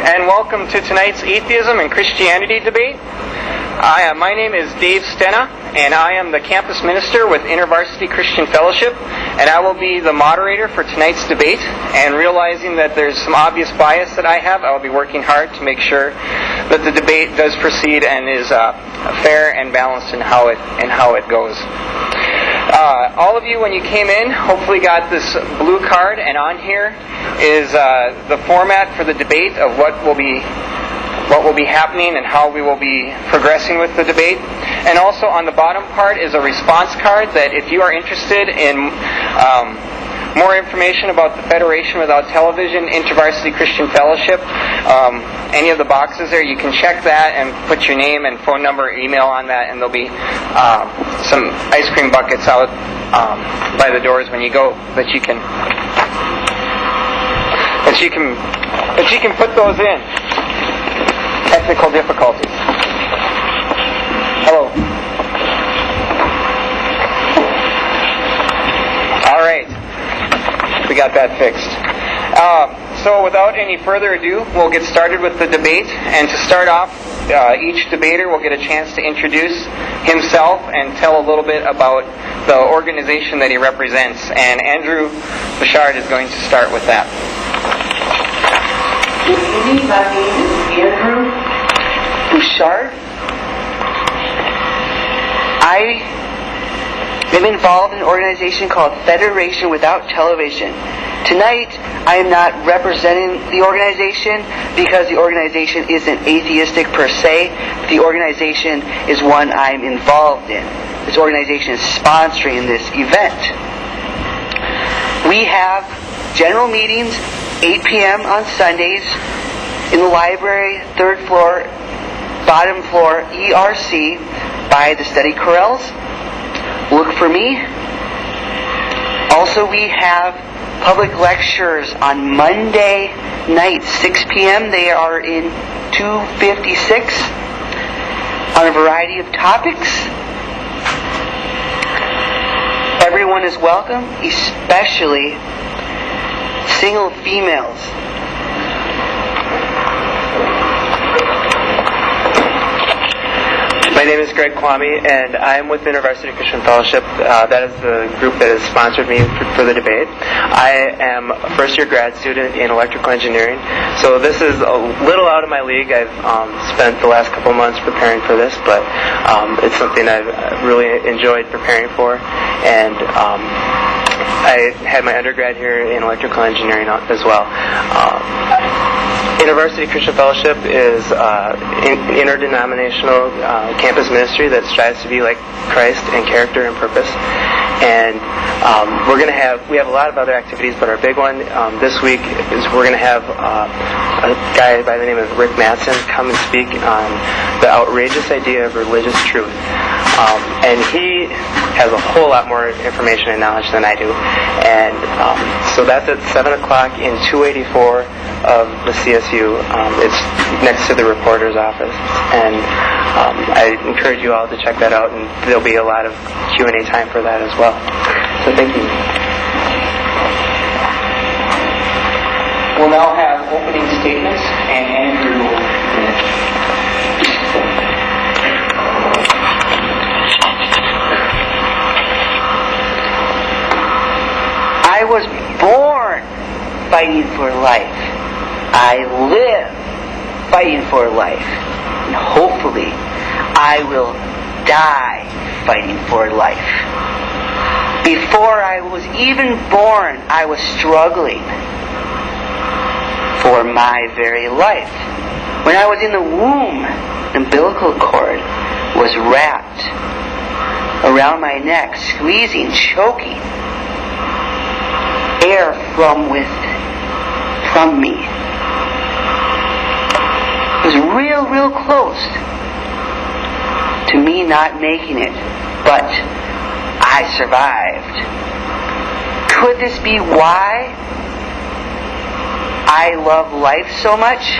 and welcome to tonight's Atheism and Christianity debate. My name is Dave Stena, and I am the campus minister with Intervarsity Christian Fellowship, and I will be the moderator for tonight's debate. And realizing that there's some obvious bias that I have, I will be working hard to make sure that the debate does proceed and is fair and balanced in how it goes. All of you, when you came in, hopefully got this blue card, and on here is the format for the debate of what will be happening and how we will be progressing with the debate. And also on the bottom part is a response card that if you are interested in more information about the Federation Without Television, Intervarsity Christian Fellowship, any of the boxes there, you can check that and put your name and phone number, email on that, and there'll be some ice cream buckets out by the doors when you go that you can put those in. Technical difficulties. Hello. All right. We got that fixed. So without any further ado, we'll get started with the debate. And to start off, each debater will get a chance to introduce himself and tell a little bit about the organization that he represents. And Andrew Bushard is going to start with that. Good evening, my name is Andrew Bushard. I am involved in an organization called Federation Without Television. Tonight, I am not representing the organization because the organization isn't atheistic per se. The organization is one I'm involved in. This organization is sponsoring this event. We have general meetings 8 p.m. on Sundays in the library, 3rd floor, bottom floor, ERC, by the study corrals. Look for me. Also, we have public lectures on Monday night, 6 p.m. They are in 256 on a variety of topics. Everyone is welcome, especially single females. My name is Kvaame, and I'm with Intervarsity Christian Fellowship. That is the group that has sponsored me for the debate. I am a first-year grad student in electrical engineering, so this is a little out of my league. I've spent the last couple months preparing for this, but it's something I've really enjoyed preparing for, and I had my undergrad here in electrical engineering as well. Intervarsity Christian Fellowship is an interdenominational campus ministry that strives to be like Christ in character and purpose. And we have a lot of other activities, but our big one this week is we're going to have a guy by the name of Rick Mattson come and speak on the outrageous idea of religious truth. And he has a whole lot more information and knowledge than I do. And so that's at 7 o'clock in 284 of the CSU. It's next to the reporter's office. And I encourage you all to check that out, and there'll be a lot of Q&A time for that as well. So thank you. We'll now have opening statements, and Andrew will finish. I was born fighting for life. I live fighting for life. And hopefully, I will die fighting for life. Before I was even born, I was struggling for my very life. When I was in the womb, the umbilical cord was wrapped around my neck, squeezing, choking air from me. It was real close to me not making it, but I survived. Could this be why I love life so much?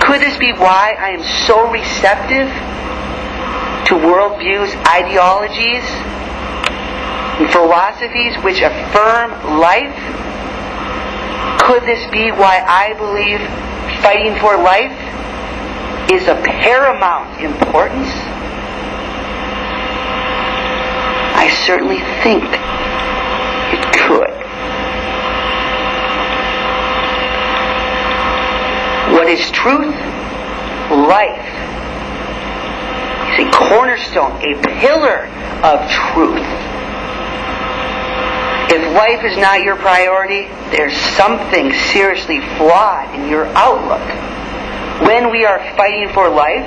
Could this be why I am so receptive to worldviews, ideologies, and philosophies which affirm life? Could this be why I believe fighting for life is of paramount importance? I certainly think it could. What is truth? Life is a cornerstone, a pillar of truth. If life is not your priority, there's something seriously flawed in your outlook. When we are fighting for life,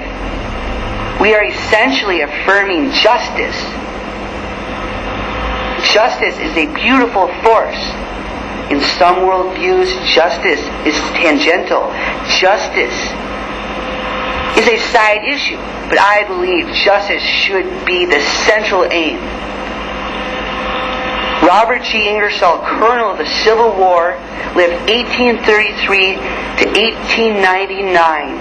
we are essentially affirming justice. Justice is a beautiful force. In some worldviews, justice is tangential. Justice is a side issue, but I believe justice should be the central aim. Robert G. Ingersoll, Colonel of the Civil War, lived 1833 to 1899,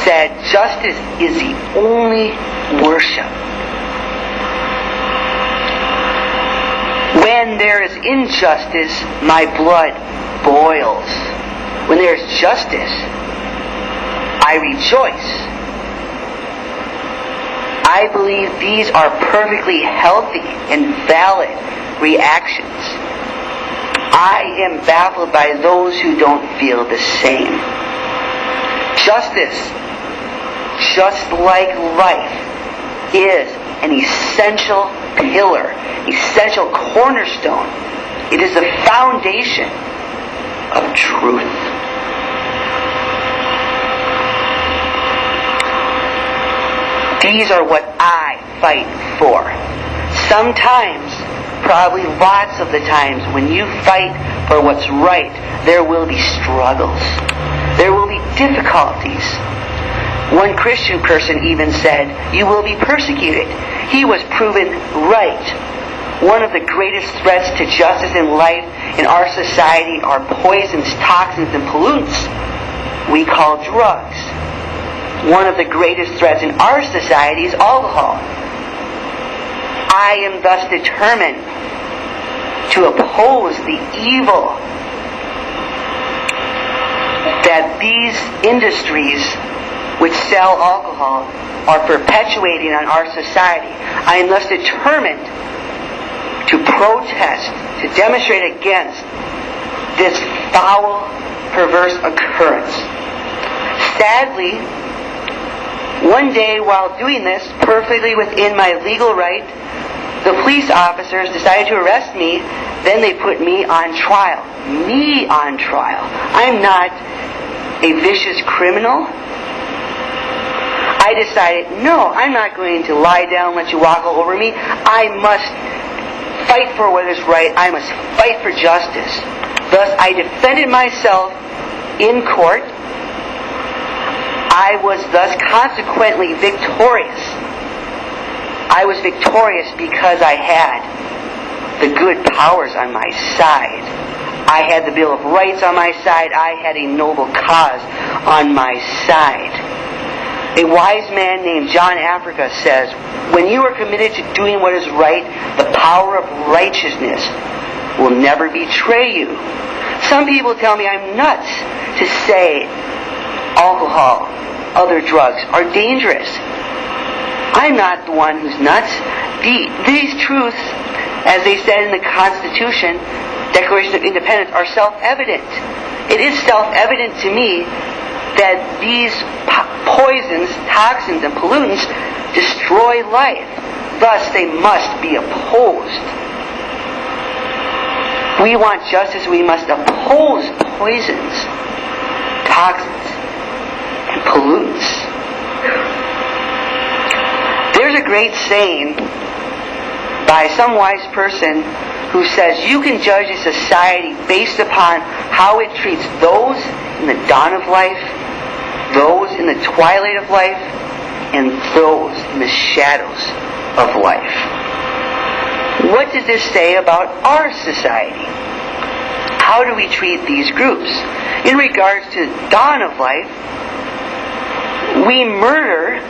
said, "Justice is the only worship." When there is injustice, my blood boils. When there is justice, I rejoice. I believe these are perfectly healthy and valid reactions. I am baffled by those who don't feel the same. Justice, just like life, is an essential pillar, essential cornerstone. It is the foundation of truth. These are what I fight for. Sometimes, probably lots of the times, when you fight for what's right, there will be struggles. There will be difficulties. One Christian person even said, "You will be persecuted." He was proven right. One of the greatest threats to justice in life in our society are poisons, toxins, and pollutants we call drugs. One of the greatest threats in our society is alcohol. I am thus determined to oppose the evil that these industries which sell alcohol are perpetuating on our society. I am thus determined to protest, to demonstrate against this foul, perverse occurrence. Sadly, one day while doing this, perfectly within my legal right, the police officers decided to arrest me. Then they put me on trial. Me on trial. I'm not a vicious criminal. I decided, no, I'm not going to lie down and let you walk all over me. I must fight for what is right. I must fight for justice. Thus, I defended myself in court. I was thus consequently victorious. I was victorious because I had the good powers on my side. I had the Bill of Rights on my side. I had a noble cause on my side. A wise man named John Africa says, "When you are committed to doing what is right, the power of righteousness will never betray you." Some people tell me I'm nuts to say alcohol, other drugs are dangerous. I'm not the one who's nuts. These truths, as they said in the Constitution, Declaration of Independence, are self-evident. It is self-evident to me that these poisons, toxins, and pollutants destroy life. Thus, they must be opposed. We want justice, we must oppose poisons, toxins, and pollutants. There's a great saying by some wise person who says you can judge a society based upon how it treats those in the dawn of life, those in the twilight of life, and those in the shadows of life. What does this say about our society? How do we treat these groups? In regards to the dawn of life, we murder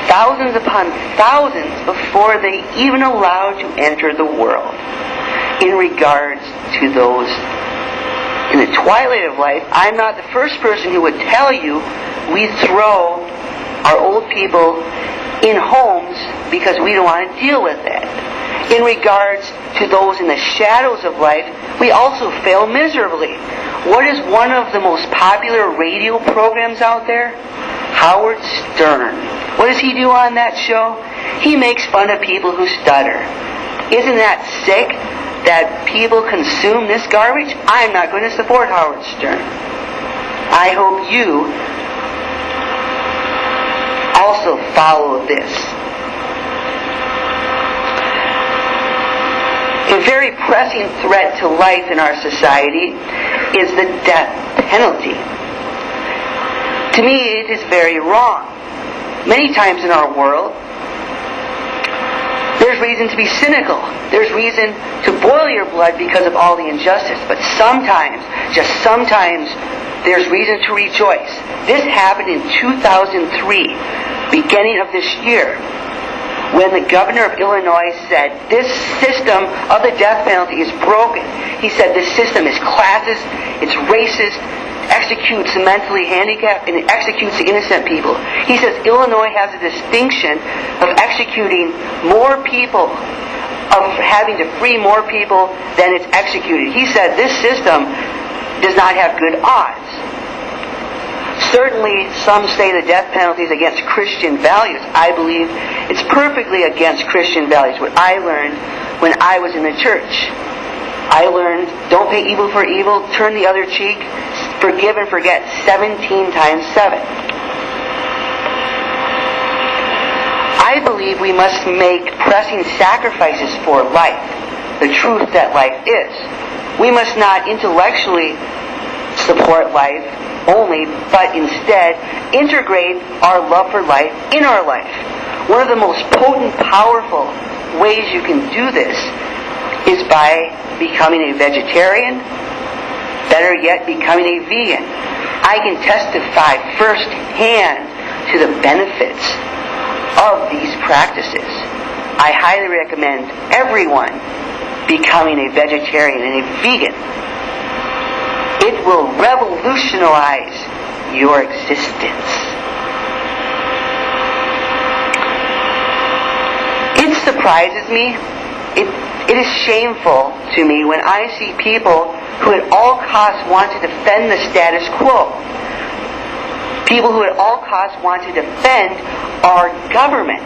thousands upon thousands before they even allowed to enter the world. In regards to those in the twilight of life, I'm not the first person who would tell you we throw our old people in homes because we don't want to deal with that. In regards to those in the shadows of life, we also fail miserably. What is one of the most popular radio programs out there? Howard Stern. What does he do on that show? He makes fun of people who stutter. Isn't that sick that people consume this garbage? I'm not going to support Howard Stern. I hope you also follow this. A very pressing threat to life in our society is the death penalty. To me, it is very wrong. Many times in our world, there's reason to be cynical. There's reason to boil your blood because of all the injustice. But sometimes, just sometimes, there's reason to rejoice. This happened in 2003, beginning of this year, when the governor of Illinois said, this system of the death penalty is broken. He said this system is classist, it's racist, executes the mentally handicapped, and it executes the innocent people. He says Illinois has a distinction of executing more people, of having to free more people than it's executed. He said this system does not have good odds. Certainly, some say the death penalty is against Christian values. I believe it's perfectly against Christian values. What I learned when I was in the church. I learned, don't pay evil for evil, turn the other cheek, forgive and forget 17 times 7. I believe we must make pressing sacrifices for life, the truth that life is. We must not intellectually support life only, but instead integrate our love for life in our life. One of the most potent, powerful ways you can do this is by becoming a vegetarian, better yet, becoming a vegan. I can testify firsthand to the benefits of these practices. I highly recommend everyone becoming a vegetarian and a vegan. It will revolutionize your existence. It surprises me. It is shameful to me when I see people who at all costs want to defend the status quo. People who at all costs want to defend our government.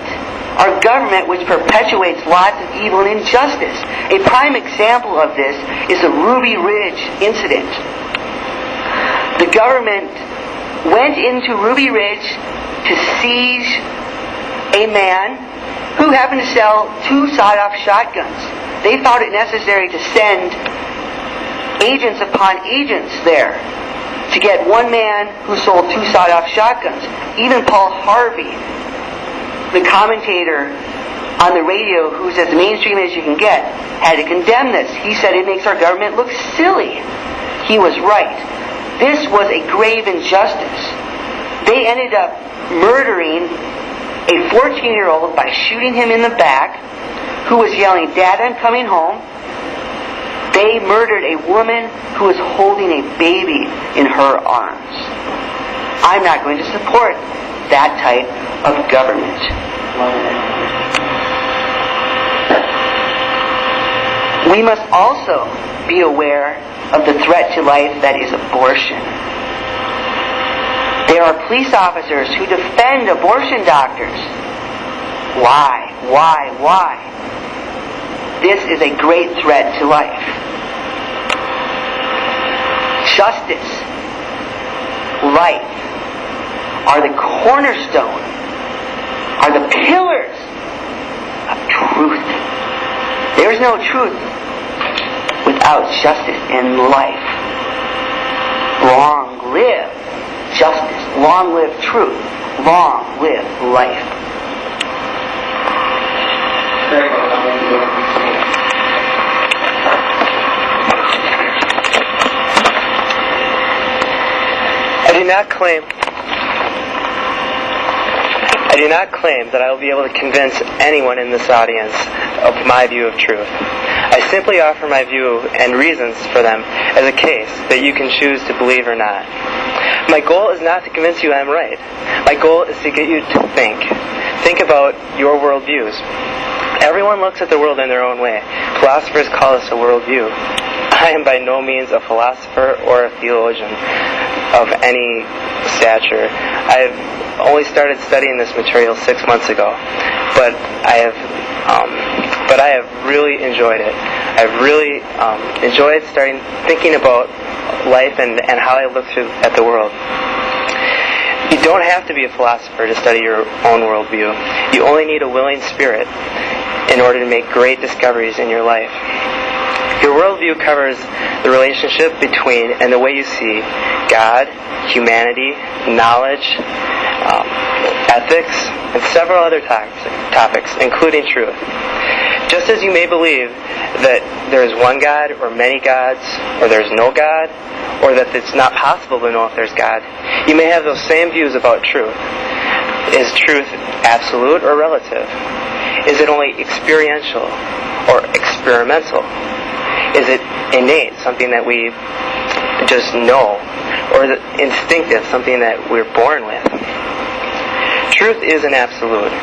Our government which perpetuates lots of evil and injustice. A prime example of this is the Ruby Ridge incident. The government went into Ruby Ridge to seize a man who happened to sell 2 sawed-off shotguns. They thought it necessary to send agents upon agents there to get one man who sold 2 sawed-off shotguns. Even Paul Harvey, the commentator on the radio, who's as mainstream as you can get, had to condemn this. He said it makes our government look silly. He was right. This was a grave injustice. They ended up murdering a 14-year-old by shooting him in the back, who was yelling, "Dad, I'm coming home." They murdered a woman who was holding a baby in her arms. I'm not going to support that type of government. We must also be aware of the threat to life that is abortion. There are police officers who defend abortion doctors. Why? This is a great threat to life. Justice, life, are the cornerstone, are the pillars of truth. There is no truth without justice and life. Long live justice. Long live truth. Long live life. I I do not claim that I will be able to convince anyone in this audience of my view of truth. I simply offer my view and reasons for them as a case that you can choose to believe or not. My goal is not to convince you I'm right. My goal is to get you to think. Think about your worldviews. Everyone looks at the world in their own way. Philosophers call this a worldview. I am by no means a philosopher or a theologian of any stature. I have only started studying this material 6 months ago, but I have really enjoyed it. I've really enjoyed thinking about life and how I look at the world. You don't have to be a philosopher to study your own worldview. You only need a willing spirit in order to make great discoveries in your life. Your worldview covers the relationship between and the way you see God, humanity, knowledge, ethics, and several other topics, including truth. Just as you may believe that there is one God or many gods, or there's no God, or that it's not possible to know if there's God, you may have those same views about truth. Is truth absolute or relative? Is it only experiential or experimental? Is it innate, something that we just know? Or is it instinctive, something that we're born with? Truth is an absolute.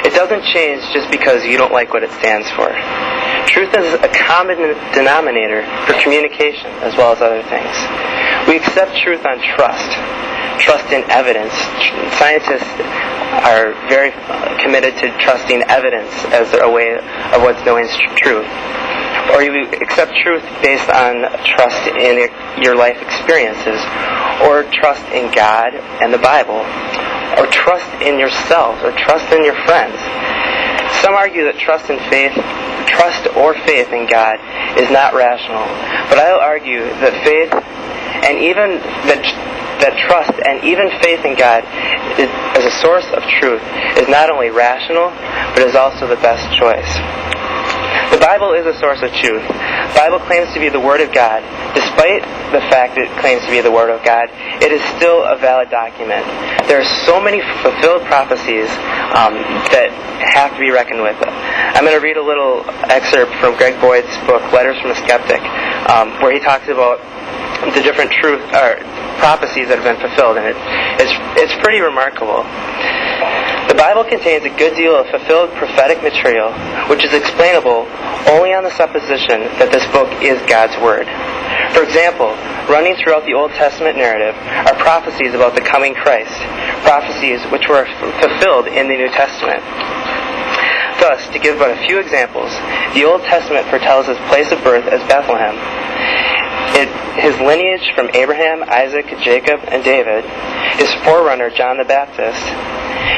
It doesn't change just because you don't like what it stands for. Truth is a common denominator for communication as well as other things. We accept truth on trust. Trust in evidence. Scientists are very committed to trusting evidence as a way of what's known as truth. Or you accept truth based on trust in your life experiences, or trust in God and the Bible, or trust in yourself, or trust in your friends. Some argue that trust or faith in God is not rational, but I'll argue that faith and even that trust and even faith in God as a source of truth is not only rational, but is also the best choice. The Bible is a source of truth. The Bible claims to be the Word of God. Despite the fact that it claims to be the Word of God, it is still a valid document. There are so many fulfilled prophecies that have to be reckoned with. I'm going to read a little excerpt from Greg Boyd's book, Letters from a Skeptic, where he talks about the different prophecies that have been fulfilled, and it's pretty remarkable. The Bible contains a good deal of fulfilled prophetic material, which is explainable only on the supposition that this book is God's Word. For example, running throughout the Old Testament narrative are prophecies about the coming Christ, prophecies which were fulfilled in the New Testament. Thus, to give but a few examples, the Old Testament foretells his place of birth as Bethlehem. His lineage from Abraham, Isaac, Jacob, and David, his forerunner John the Baptist,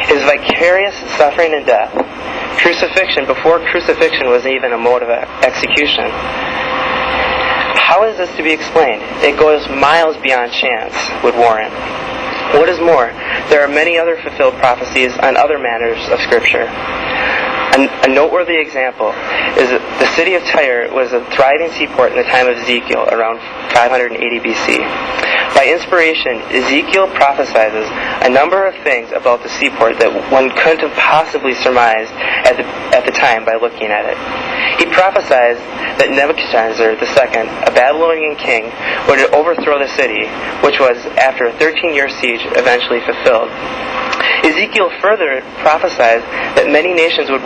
his vicarious suffering and death, crucifixion before crucifixion was even a mode of execution. How is this to be explained? It goes miles beyond chance, would warrant. What is more, there are many other fulfilled prophecies on other matters of Scripture. A noteworthy example is that the city of Tyre was a thriving seaport in the time of Ezekiel, around 580 BC. By inspiration, Ezekiel prophesies a number of things about the seaport that one couldn't have possibly surmised at the time by looking at it. He prophesies that Nebuchadnezzar II, a Babylonian king, would overthrow the city, which was, after a 13-year siege, eventually fulfilled. Ezekiel further prophesied that many nations would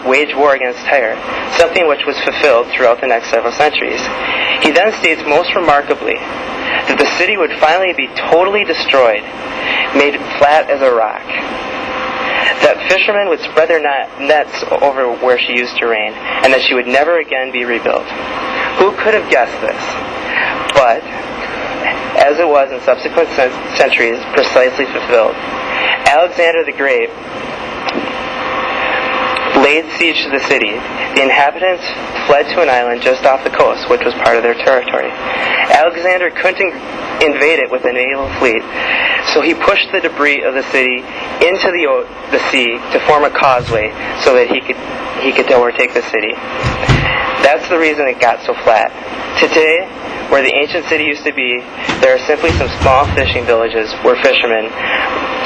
wage war against Tyre, something which was fulfilled throughout the next several centuries. He then states most remarkably that the city would finally be totally destroyed, made flat as a rock. That fishermen would spread their nets over where she used to reign, and that she would never again be rebuilt. Who could have guessed this? But, as it was in subsequent centuries, precisely fulfilled. Alexander the Great laid siege to the city. The inhabitants fled to an island just off the coast, which was part of their territory. Alexander couldn't invade it with a naval fleet, so he pushed the debris of the city into the sea to form a causeway so that he could overtake the city. That's the reason it got so flat. Today, Where the ancient city used to be, there are simply some small fishing villages where fishermen,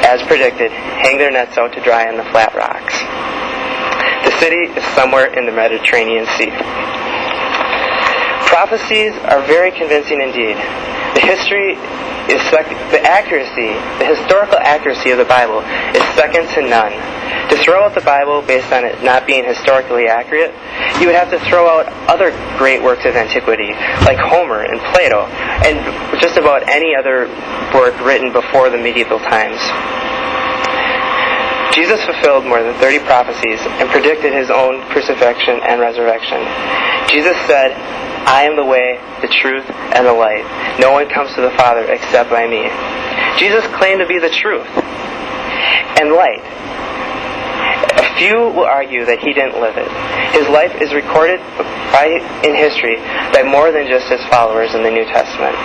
as predicted, hang their nets out to dry on the flat rocks. The city is somewhere in the Mediterranean Sea. Prophecies are very convincing indeed. The historical accuracy of the Bible is second to none. To throw out the Bible based on it not being historically accurate, you would have to throw out other great works of antiquity, like Homer and Plato, and just about any other work written before the medieval times. Jesus fulfilled more than 30 prophecies and predicted his own crucifixion and resurrection. Jesus said, "I am the way, the truth, and the light. No one comes to the Father except by me." Jesus claimed to be the truth and light. A few will argue that he didn't live it. His life is recorded in history by more than just his followers in the New Testament.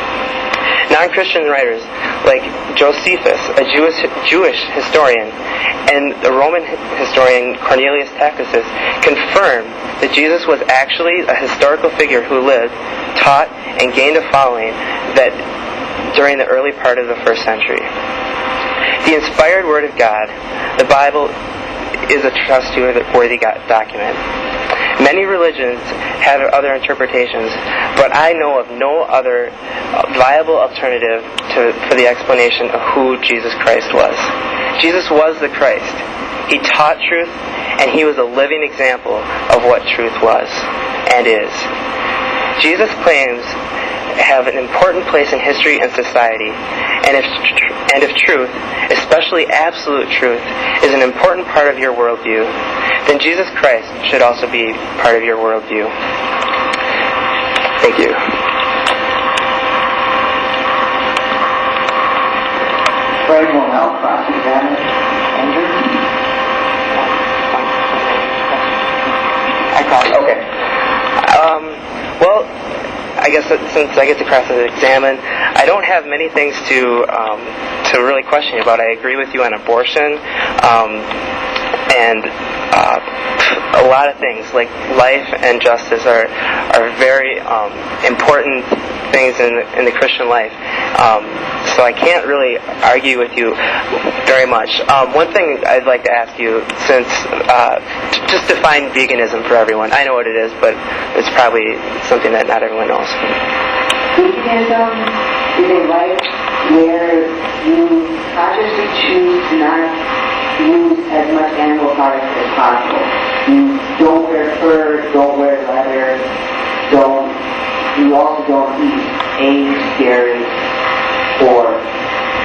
Non-Christian writers like Josephus, a Jewish historian, and the Roman historian Cornelius Tacitus confirm that Jesus was actually a historical figure who lived, taught, and gained a following that during the early part of the first century. The inspired Word of God, the Bible, is a trustworthy document. Many religions have other interpretations, but I know of no other viable alternative for the explanation of who Jesus Christ was. Jesus was the Christ. He taught truth, and he was a living example of what truth was and is. Jesus' claims have an important place in history and society, and if truth, especially absolute truth, is an important part of your worldview, then Jesus Christ should also be part of your worldview. Thank you. Fred will now cross-examine Andrew. Okay. Well, I guess that since I get to cross-examine, I don't have many things to really question you about. I agree with you on abortion, and a lot of things like life and justice are very important things in the Christian life. So I can't really argue with you very much. One thing I'd like to ask you, since just define veganism for everyone. I know what it is, but it's probably something that not everyone knows. Veganism is a life where you consciously choose to not use as much animal products as possible. You don't wear fur, don't wear leather, you also don't eat eggs, dairy, or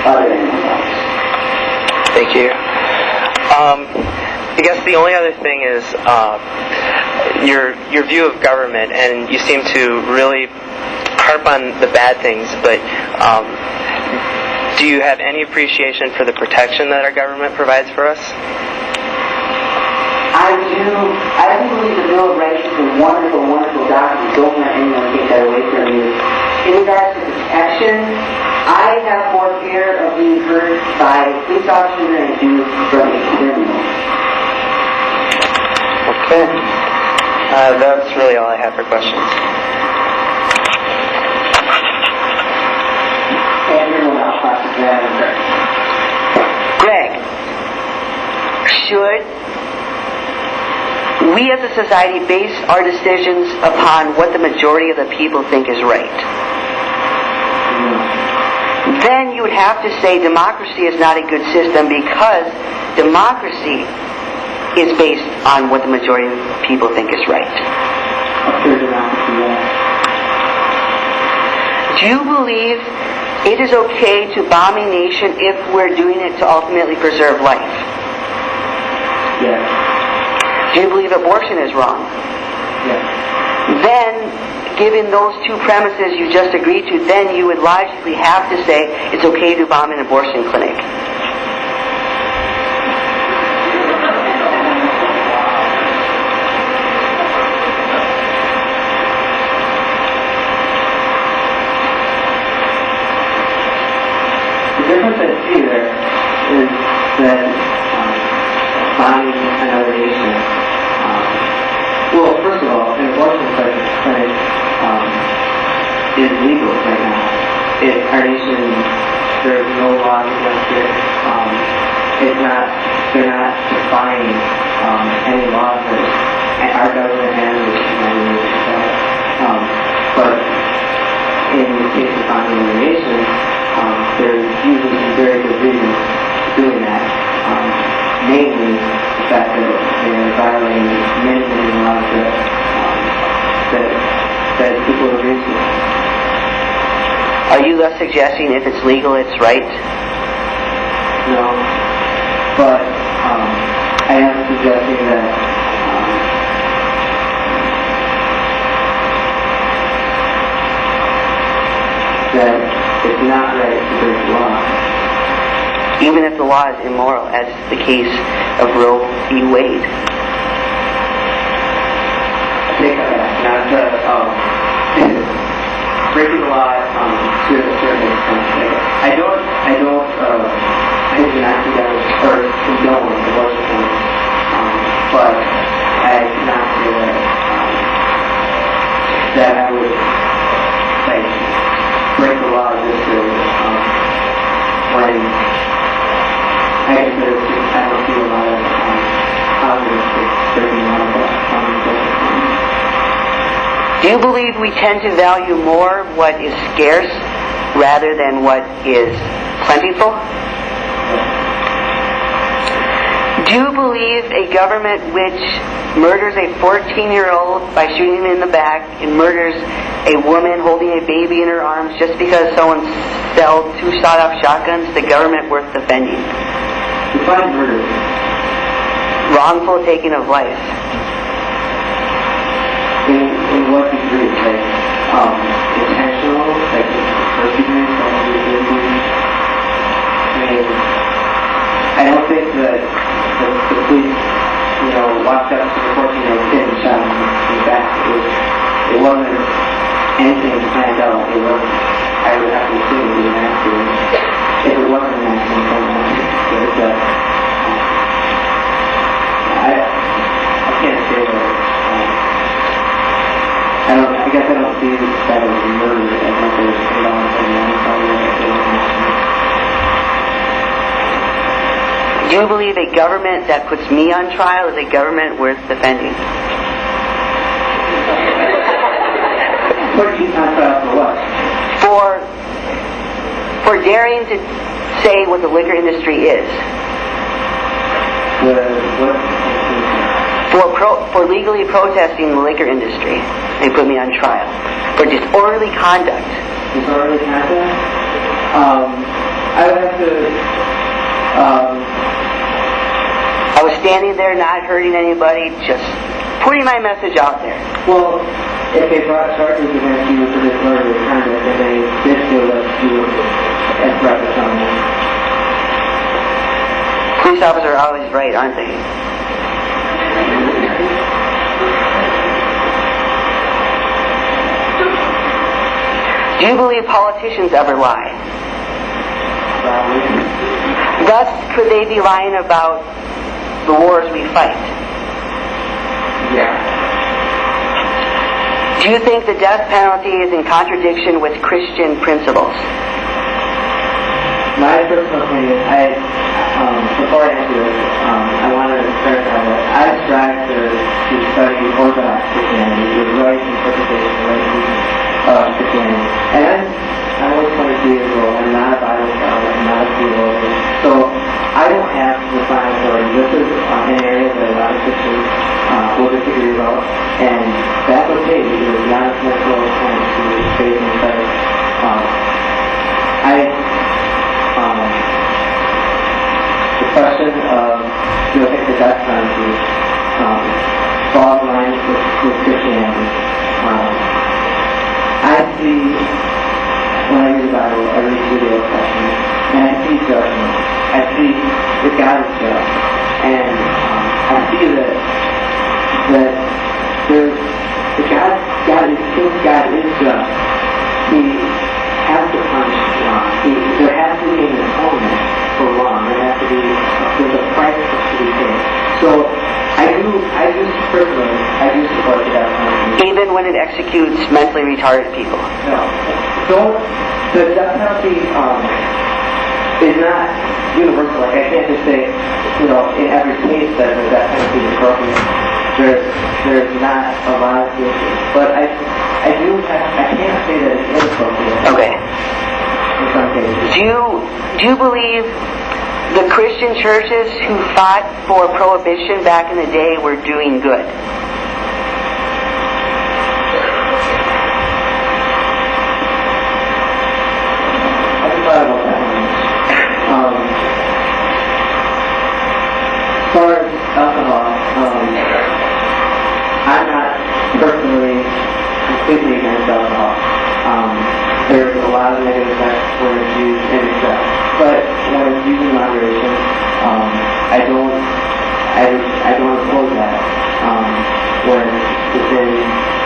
other animal products. Thank you. I guess the only other thing is your view of government, and you seem to really harp on the bad things, but do you have any appreciation for the protection that our government provides for us? I do. I do believe the Bill of Rights is a wonderful, wonderful document. Don't let anyone take that away from you. In regards to protection, I have more fear of being hurt by police officers than I do from a criminal. Okay. That's really all I have for questions. Greg, should we as a society base our decisions upon what the majority of the people think is right? Then you would have to say democracy is not a good system, because democracy is based on what the majority of people think is right. Do you believe it is okay to bomb a nation if we're doing it to ultimately preserve life? Yes. Do you believe abortion is wrong? Yes. Then, given those two premises you just agreed to, then you would logically have to say it's okay to bomb an abortion clinic. The difference I see there is that bombing another nation, well, first of all, an abortion clinic is legal right now. Our nation, there's no laws against it. They're not defying any laws that our government has, but in the case of finding the nation, there's usually some very good reasons for doing that. Namely, the fact that they're violating many, many laws that people agree to. Are you thus suggesting if it's legal, it's right? No, but I am suggesting that it's not right to break the law. Even if the law is immoral, as the case of Roe v. Wade. Take that back. Breaking the law to a certain extent. I do not condone or condone abortion, but I cannot say that I would break the law just to when I don't see a lot of positives to breaking the law. Do you believe we tend to value more what is scarce rather than what is plentiful? Do you believe a government which murders a 14-year-old by shooting him in the back and murders a woman holding a baby in her arms just because someone sells 2 sawed-off shotguns, the government worth defending? Define murder. Wrongful taking of life. In what degree? Intentional? First degree? Second degree? I don't think that the police, walked up to the 14-year-old kid and shot him in the back. It wasn't anything planned out. It wasn't, I would have to assume it was an accident. If it wasn't an accident, then I can't say that. I guess I don't see that as a murder. I think there's involuntary manslaughter. Do you believe a government that puts me on trial is a government worth defending? Put you on trial for what? For daring to say what the liquor industry is. For legally protesting the liquor industry, they put me on trial. For disorderly conduct. Disorderly conduct? I would have to... I was standing there not hurting anybody, just putting my message out there. Well, if they brought charges against you for disorderly conduct, then they did feel that you had brought the someone. Police officers are always right, aren't they? Do you believe politicians ever lie? Thus, could they be lying about the wars we fight? Yeah. Do you think the death penalty is in contradiction with Christian principles? My personal opinion, before I answer this, I want to clarify that I strive to study Orthodox Christianity, the right interpretation, the right teaching of Christianity. And I'm only 23 years old. I'm not a Bible scholar. I'm not a theologian. So I don't have the final authority. This is an area that a lot of Christians will disagree about, and that's okay because it's not a political attempt to faith in Christ. The question of do I think the death penalty falls in line with Christianity. I see, when I read the Bible, I read through the Old Testament, and I see judgment. I see that God is just, and I see that since God is just, He has to punish wrong. There has to be an atonement for wrong. There's a price to be paid. So I do personally, I do support the death penalty. Even when it executes mentally retarded people? No. The death penalty is not universal. Like, I can't just say, in every case that the death penalty is appropriate. There's not a lot of cases. But I can't say that it's inappropriate. Okay. In some cases. Do you believe the Christian churches who fought for prohibition back in the day were doing good? I haven't thought about that one. As far as alcohol, I'm not personally completely against alcohol. There's a lot of negative effects when it's used in excess. But when it's used in moderation, I don't oppose that. When it's within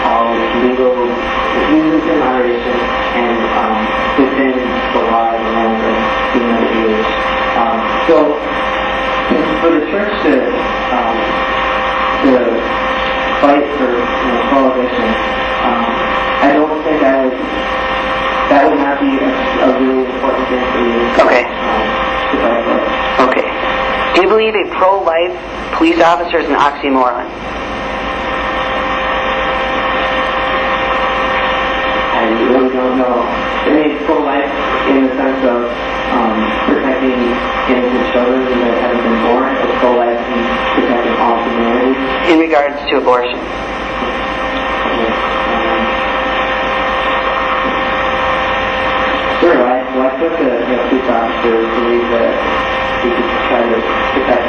all legal, it's used in moderation and within the law of the land of being underage. So for the church to fight for prohibition, I don't think that would not be a really important thing for you. Okay. To fight for. Okay. Do you believe a pro-life police officer is an oxymoron? I really don't know. I mean, pro-life in the sense of protecting innocent children that haven't been born, or pro-life in protecting all humanity. In regards to abortion? Sure, I put the police officers believe that we could try to protect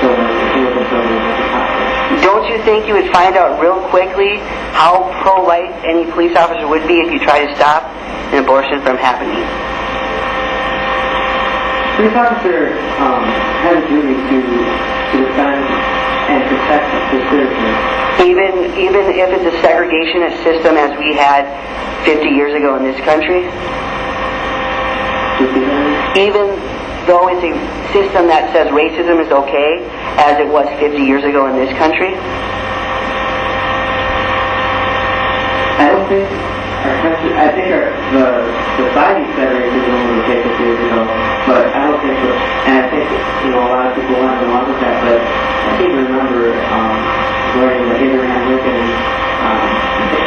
children, innocent children as possible. Don't you think you would find out real quickly how pro-life any police officer would be if you try to stop an abortion from happening? Police officer has a duty to defend and protect the citizens. Even if it's a segregationist system as we had 50 years ago in this country? Even though it's a system that says racism is okay, as it was 50 years ago in this country? I don't think our country, I think the society said racism was okay 50 years ago, but I don't think and I think, a lot of people went along with that, but I think remember when Abraham Lincoln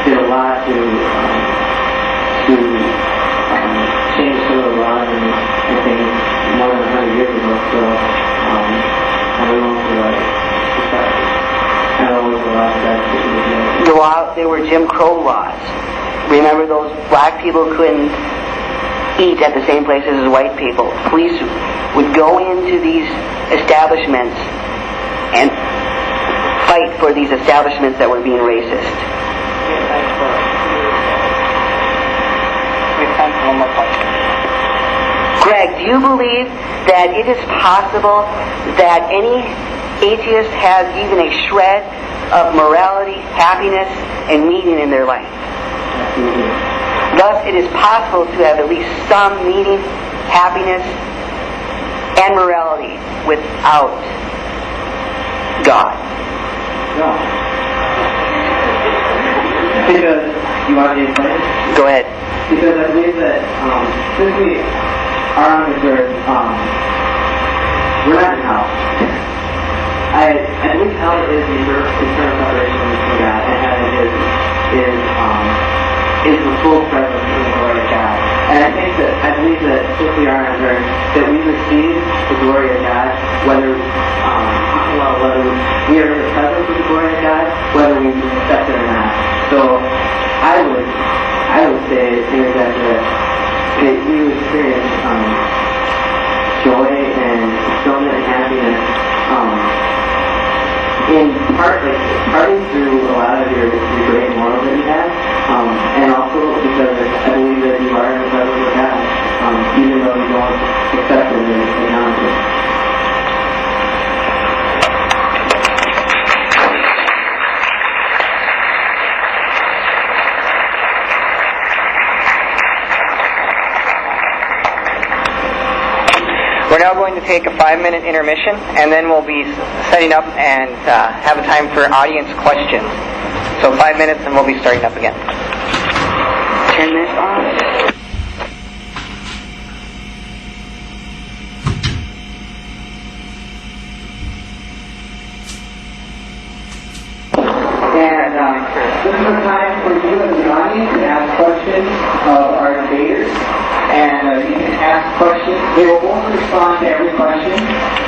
did a lot to change some of the laws and things more than 100 years ago, so I don't know what the laws that They were Jim Crow laws. Remember those black people couldn't eat at the same places as white people. Police would go into these establishments and fight for these establishments that were being racist. Greg, do you believe that it is possible that any atheist has even a shred of morality, happiness, and meaning in their life? Absolutely. Thus, it is possible to have at least some meaning, happiness, and morality without God. No. Because, you want me to explain? Go ahead. Because I believe that since we are on this earth, we're not in hell. I believe hell is the eternal separation from God, and heaven is the full presence in the glory of God. And I believe that since we are on earth, that we receive the glory of God, whether we are in the presence of the glory of God, whether we accept it or not. So I would say things that we would experience joy and fulfillment and happiness in part, parting through a lot of your great morals that you have, and also because I believe that you are in the presence of God, even though you don't accept it and acknowledge it. We're now going to take a 5-minute intermission, and then we'll be setting up and have a time for audience questions. So 5 minutes, and we'll be starting up again. Turn this on. And this is a time for you as an audience to ask questions of our debaters. And you can ask questions. They will both respond to every question,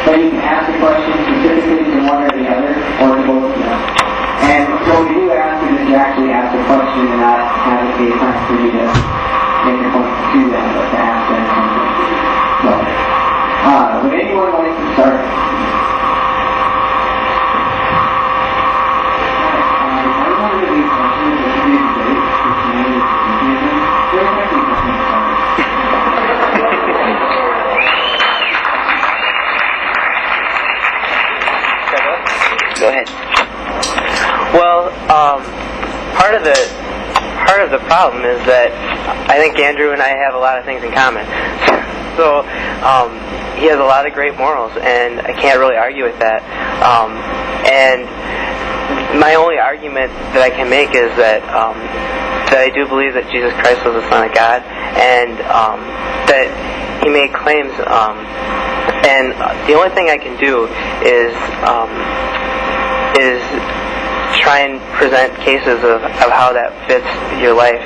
but you can ask the question specifically to one or the other, or to both of them. And what we do ask is that you actually ask the question and not have it be a time for you to make a point to them, but to ask them something. So, would anyone like to start? Go ahead. Well, part of the problem is that I think Andrew and I have a lot of things in common. So he has a lot of great morals, and I can't really argue with that. And my only argument that I can make is that I do believe that Jesus Christ was the Son of God, and that he made claims. And the only thing I can do is try and present cases of how that fits your life,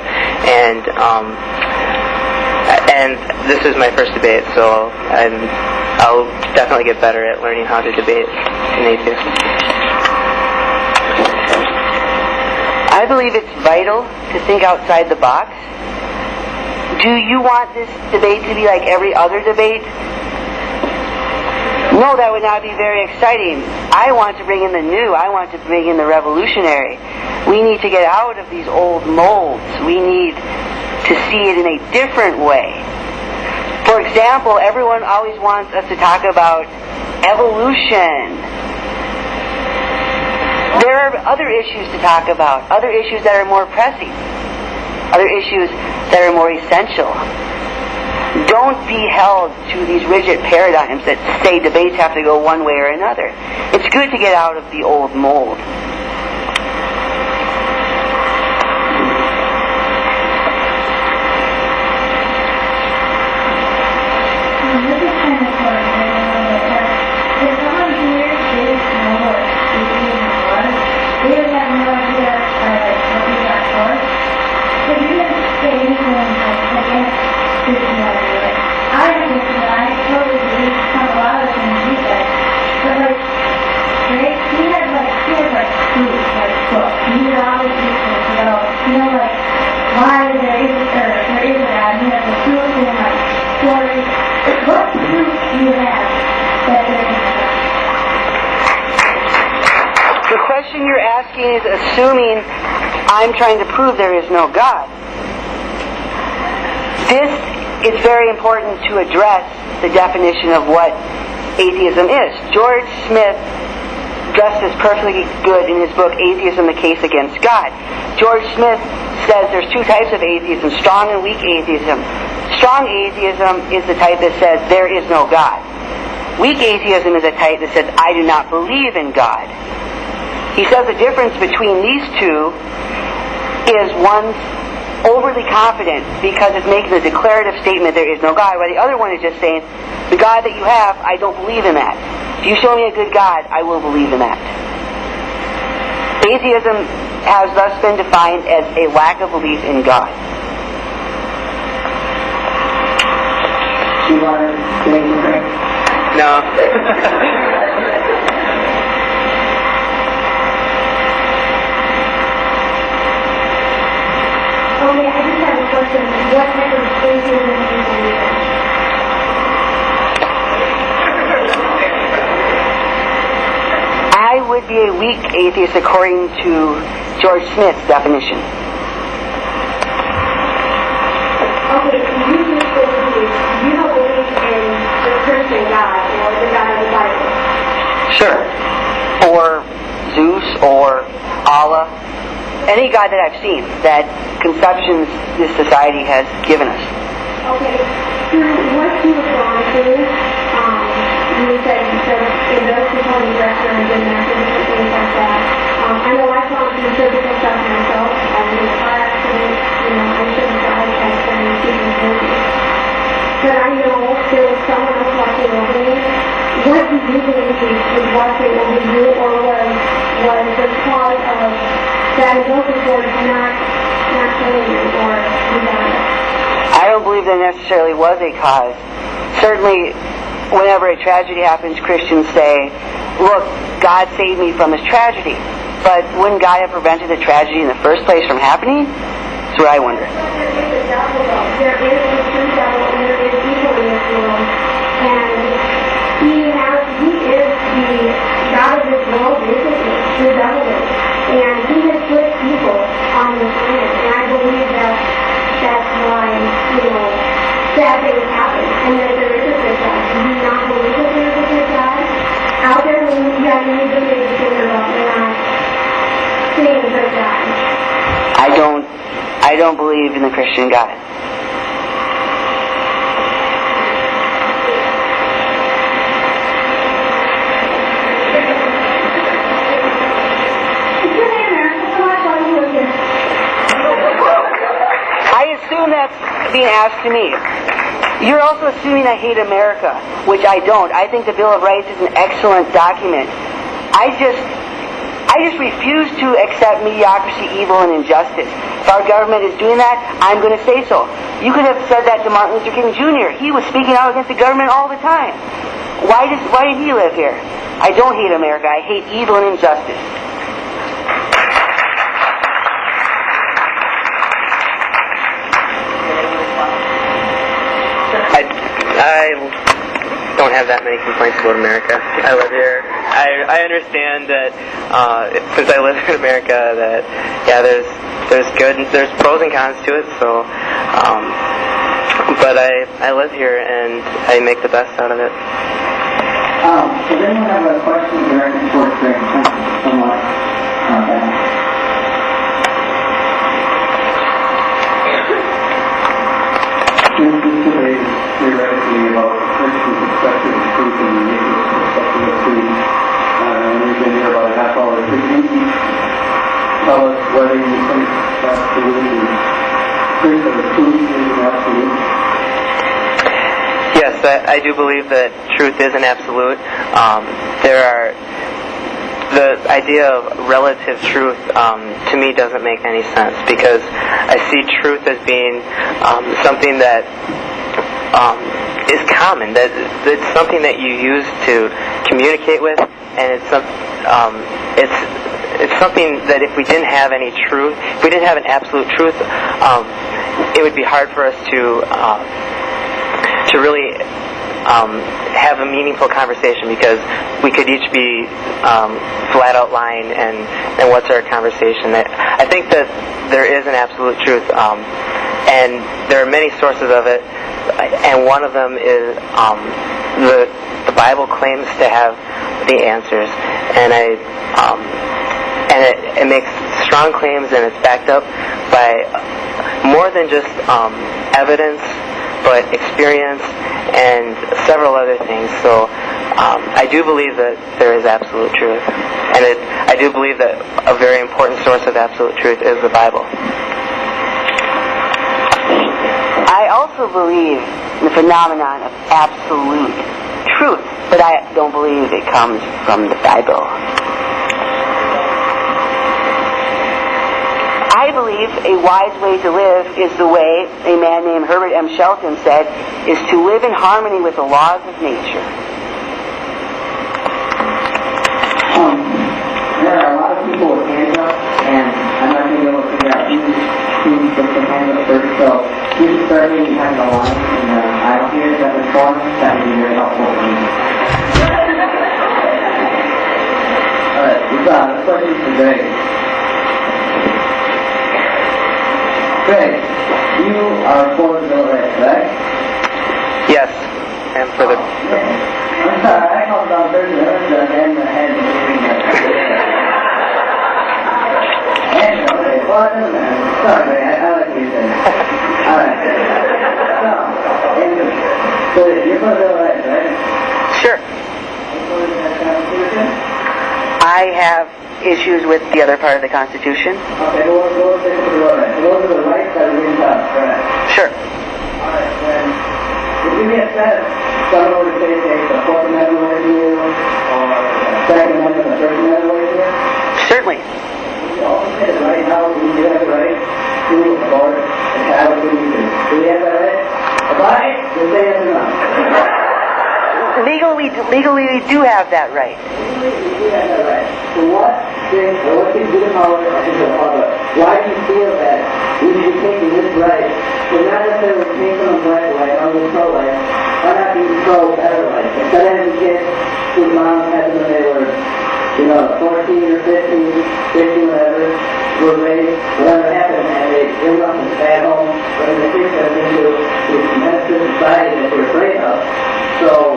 and this is my first debate, so I'll definitely get better at learning how to debate an atheist. I believe it's vital to think outside the box. Do you want this debate to be like every other debate? No, that would not be very exciting. I want to bring in the new. I want to bring in the revolutionary. We need to get out of these old molds. We need to see it in a different way. For example, everyone always wants us to talk about evolution. There are other issues to talk about, other issues that are more pressing, other issues that are more essential. Don't be held to these rigid paradigms that say debates have to go one way or another. It's good to get out of the old mold. This is kind of hard, if someone here didn't know what atheism was, they would have no idea what we got for. So you didn't say anything against Christianity. I understand, I totally believe a lot of things he said. But right, he had proof, books. He had all this research about, why there is a earth, there is a God. He has the proof and stories. What proof do you have that there is a God? The question you're asking is assuming I'm trying to prove there is no God. This is very important to address the definition of what atheism is. George Smith addressed this perfectly good in his book, Atheism, the Case Against God. George Smith says there's two types of atheism, strong and weak atheism. Strong atheism is the type that says there is no God. Weak atheism is a type that says I do not believe in God. He says the difference between these two is one's overly confident because it's making a declarative statement there is no God, while the other one is just saying, the God that you have, I don't believe in that. If you show me a good God, I will believe in that. Atheism has thus been defined as a lack of belief in God. Do you want to say anything? No. Okay, I just have a question. What type of atheism do you believe in? I would be a weak atheist according to George Smith's definition. Okay, you just believe, you don't believe in the Christian God or the God of the Bible. Sure. Or Zeus or Allah. Any God that I've seen, that conceptions this society has given us. Okay, through what you have gone through, it does become aggressor and good natured and things like that. I know I've gone through physical stuff myself. I was in a car accident, I should have died at 17 years. But I know there was someone else watching over me. What you do believe is watching over you, or was the cause of that emotion towards not killing you or you dying? I don't believe there necessarily was a cause. Certainly, whenever a tragedy happens, Christians say, look, God saved me from this tragedy. But wouldn't God have prevented the tragedy in the first place from happening? That's what I wonder. There is a true devil and there is evil in this world. And he is the God of this world, basically, the devil is. And he has put people on this planet. And I believe that's why, bad things happen. And that there is a good God. Do you not believe that there is a good God out there? You need to make a decision about not seeing a good God. I don't believe in the Christian God. I assume that's being asked to me. You're also assuming I hate America, which I don't. I think the Bill of Rights is an excellent document. I just refuse to accept mediocrity, evil, and injustice. If our government is doing that, I'm going to say so. You could have said that to Martin Luther King Jr. He was speaking out against the government all the time. Why did he live here? I don't hate America. I hate evil and injustice. I don't have that many complaints about America. I live here. I understand that since I live in America, that there's good, there's pros and cons to it. So, but I live here and I make the best out of it. Does anyone have a question directed towards Greg? Somewhat. This debate is theoretically about Christian perspective of truth and religious perspective of truth. We've been here about a half hour. Could you tell us whether you think absolutely truth is an absolute? Yes, I do believe that truth is an absolute. The idea of relative truth to me doesn't make any sense, because I see truth as being something that is common, that it's something that you use to communicate with, and it's something that if we didn't have any truth, if we didn't have an absolute truth, it would be hard for us to really have a meaningful conversation, because we could each be flat out lying, and what's our conversation? I think that there is an absolute truth, and there are many sources of it, and one of them is the Bible claims to have the answers, and it makes strong claims, and it's backed up by more than just evidence, but experience and several other things. So I do believe that there is absolute truth, and I do believe that a very important source of absolute truth is the Bible. I also believe in the phenomenon of absolute truth, but I don't believe it comes from the Bible. I believe a wise way to live is the way a man named Herbert M. Shelton said, is to live in harmony with the laws of nature. There are a lot of people with hands up, and I'm not going to be able to figure out who gets the hands up first, so we can start maybe having a line in the aisle here that would form. That would be very helpful for me. Alright, this question is for Greg. Greg, you are for the Bill of Rights, right? Yes, and for the... I'm sorry, I called about 30 minutes and the head is moving there. Okay, well, it doesn't matter. Sorry, Greg, I like what you said. Alright. So, you're for the Bill of Rights, right? Sure. according to that Constitution? I have issues with the other part of the Constitution. Okay, those things are the rights. Those are the rights that are in us, correct? Sure. Alright, then, if you get that, someone would say the Fourth Amendment away from you, or the Second Amendment, the First Amendment away from you. Certainly. You also say that right now we do have the right to abort a child if we need to. Do we have that right? About it? Then say yes or no. Legally, we do have that right. Legally, we do have that right. So what gives you the power to the public? Why do you feel that we should be taking this right to not necessarily take someone's black life or the pro-life, why not be pro-better life? Instead of having kids whose moms had them when they were 14 or 15, whatever, were raised, whatever happened, and they grew up in a bad home, but in the kids have been to this mental society that you're afraid of. So,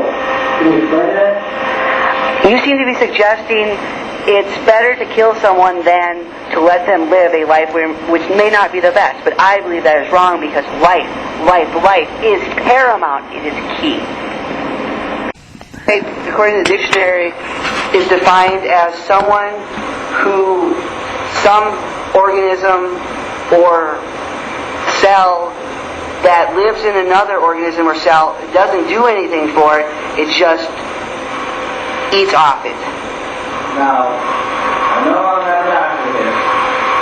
can you explain that? You seem to be suggesting it's better to kill someone than to let them live a life which may not be the best. But I believe that is wrong because life is paramount. It is key. Faith, according to the dictionary, is defined as someone who some organism or cell that lives in another organism or cell doesn't do anything for it, it just eats off it. Now, I know I'm not a doctor here,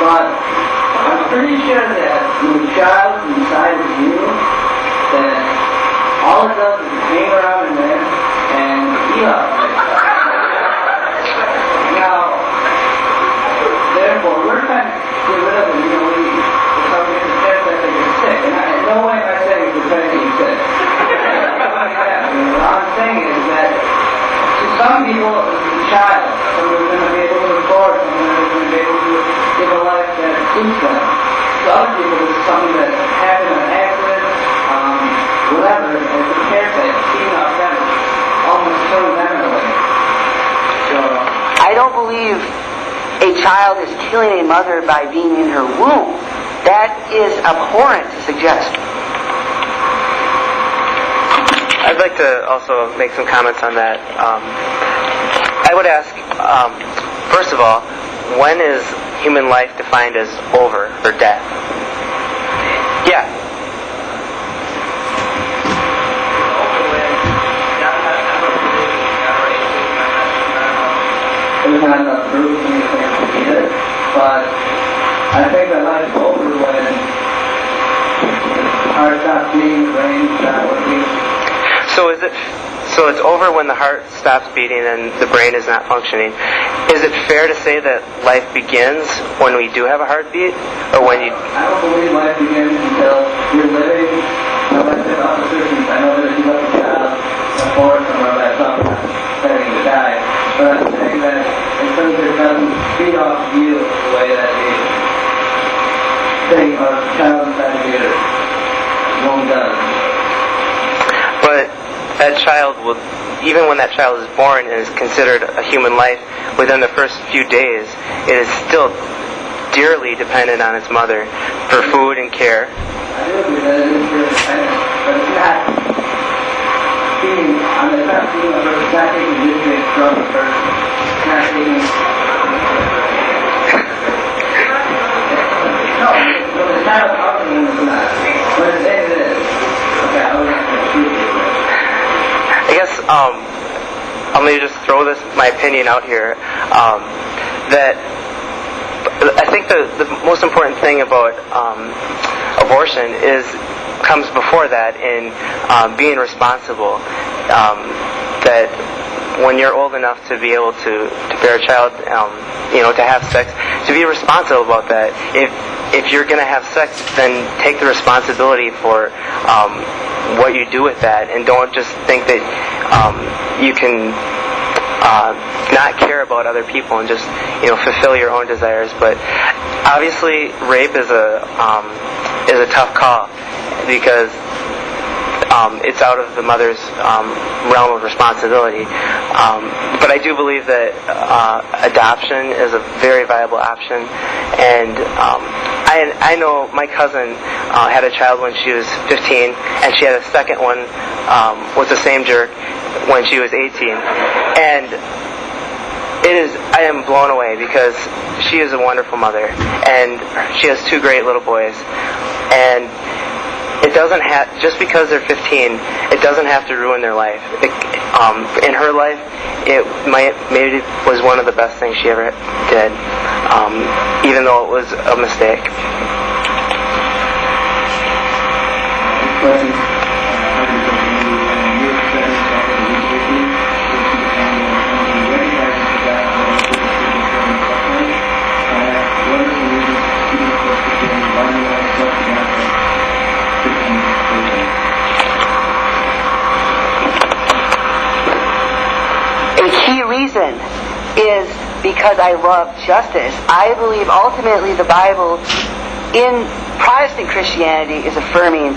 but I'm pretty sure that when a child inside of you, that all it does is hang around in there and eat up. Now, therefore, we're trying to get rid of it. If somebody gets a test that they get sick, and in no way am I saying it's a test that you sick. What I'm saying is that to some people, it's a child. Some are going to be able to afford, some are going to be able to live a life that suits them. To other people, it's something that happened on accident, whatever, and it's a caretaker, seeing out them, almost killing them in a way. So, I don't believe a child is killing a mother by being in her womb. That is abhorrent to suggest. I'd like to also make some comments on that. I would ask, first of all, when is human life defined as over or death? Yeah. there's not enough proof or anything to see it, but I think that life's over when the heart stops beating, the brain stops working. So it's over when the heart stops beating and the brain is not functioning. Is it fair to say that life begins when we do have a heartbeat, or when you? I don't believe life begins until you're living. Like this opposition, I know that if you let a child afford somewhere that's up, planning to die. But I'm saying that in terms of it doesn't feed off you the way that the thing or child inside of your womb does. But that child will, even when that child is born and is considered a human life, within the first few days, it is still dearly dependent on its mother for food and care. I do agree that it is very dependent, but it's not being on the top being a person, it's not taking nutrients from the person. It's not taking. No, the child functioning is not. But it is. Okay, I was going to shoot you. I guess I'm going to just throw my opinion out here, that I think the most important thing about abortion comes before that in being responsible. That when you're old enough to be able to bear a child, to have sex, to be responsible about that. If you're going to have sex, then take the responsibility for what you do with that, and don't just think that you can not care about other people and just fulfill your own desires. But obviously, rape is a tough call because it's out of the mother's realm of responsibility. But I do believe that adoption is a very viable option, and I know my cousin had a child when she was 15, and she had a second one with the same jerk when she was 18. And I am blown away because she is a wonderful mother, and she has 2 great little boys. And it doesn't have, just because they're 15, it doesn't have to ruin their life. In her life, it maybe was one of the best things she ever did, even though it was a mistake. Key reason is because I love justice. I believe ultimately the Bible in Protestant Christianity is affirming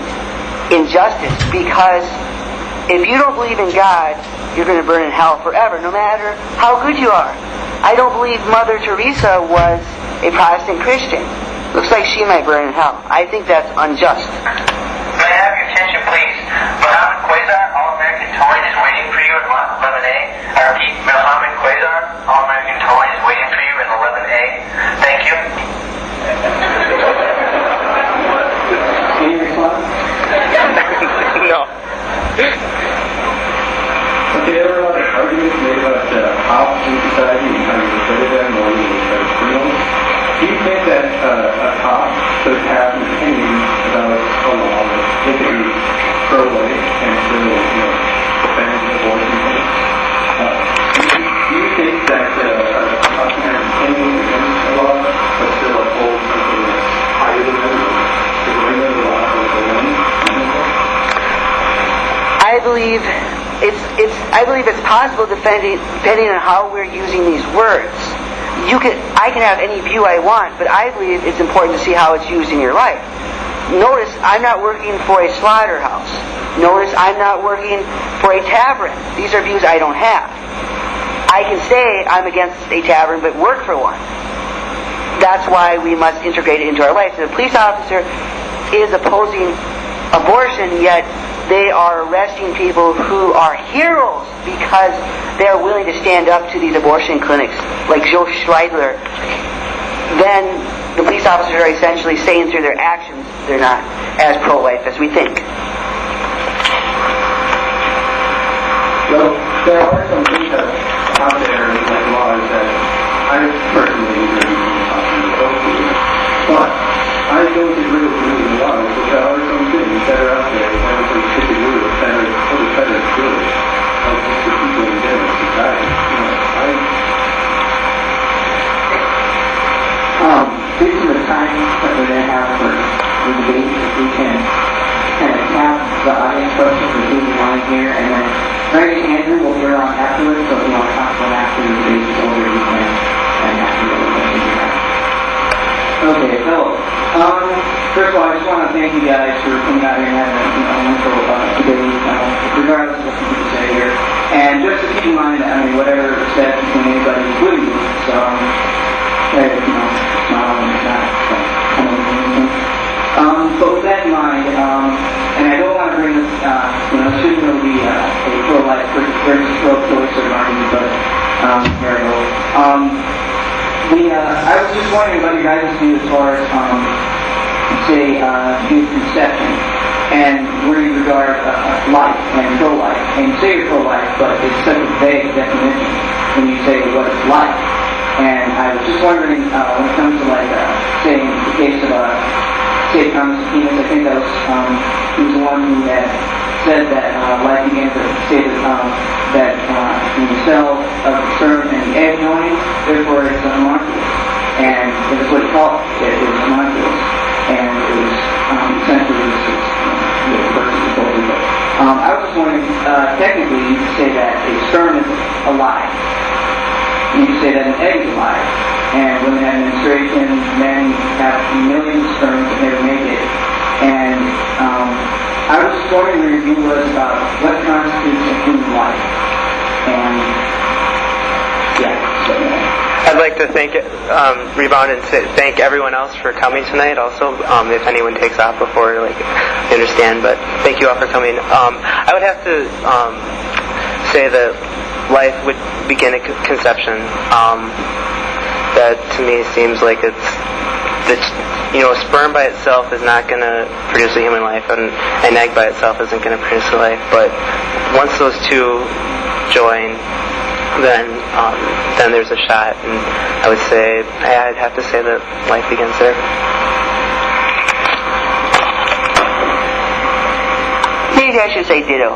injustice, because if you don't believe in God, you're going to burn in hell forever, no matter how good you are. I don't believe Mother Teresa was a Protestant Christian. Looks like she might burn in hell. I think that's unjust. May I have your attention, please? Mohammed Quasar, All-American Towing, is waiting for you in lot 11A. I repeat, Mohammed Quasar, All-American Towing, is waiting for you in 11A. Thank you. Any response? No. Okay, there were a lot of arguments made about cops in society and how you consider them or you consider criminals. Do you think that a cop should have an opinion about a law that they could be pro-life and still, defend abortion things? Do you think that a cop can have an opinion against a law but still uphold something that's higher than them, the greater the law or the woman? I believe it's possible depending on how we're using these words. I can have any view I want, but I believe it's important to see how it's used in your life. Notice I'm not working for a slaughterhouse. Notice I'm not working for a tavern. These are views I don't have. I can say I'm against a tavern but work for one. That's why we must integrate it into our life. So the police officer is opposing abortion, yet they are arresting people who are heroes because they are willing to stand up to these abortion clinics, like Joe Schreidler. Then the police officers are essentially saying through their actions they're not as pro-life as we think. Well, there are some things out there, like laws, that I personally agree with, but I don't agree with the laws, but there are some things that are out there that I don't think should be ruled that are good of the people in general, society. Due to the time that we're going to have for the debate, if we can kind of tap the audience questions or who we want to hear, and then Greg and Andrew will hear on afterwards, so if you want to talk about after the debate is over, you can, and after the questions you have. Okay, Philip. First of all, I just want to thank you guys for coming out here and having a wonderful debate, regardless of what people say here. And just to keep in mind, whatever is said between anybody, including you, so, smile and not, but with that in mind, and I don't want to bring this, it shouldn't really be a pro-life versus pro-choice sort of argument, but, very old. I was just wondering about your guys' view as far as, say, youth conception, and where you regard life and pro-life. And you say you're pro-life, but it's such a vague definition when you say what it's like. And I was just wondering, when it comes to, say, in the case of, say, Thomas Aquinas, I think that was, he was the one who had said that life began to say that in the cell of the sperm and the egg joining, therefore it's homunculus. And that's what he called it. It was homunculus. And it was essentially the person who told me. I was just wondering, technically you could say that a sperm is alive. You could say that an egg is alive. And when they have menstruation, men have millions of sperms that never make it. And I was just wondering what your view was about what constitutes a human life. And yeah, so I'd like to rebound and thank everyone else for coming tonight. Also, if anyone takes off before, I understand. But thank you all for coming. I would have to say that life would begin at conception. That to me seems like a sperm by itself is not going to produce a human life, and an egg by itself isn't going to produce a life. But once those two join, then there's a shot, and I'd have to say that life begins there. Maybe I should say ditto.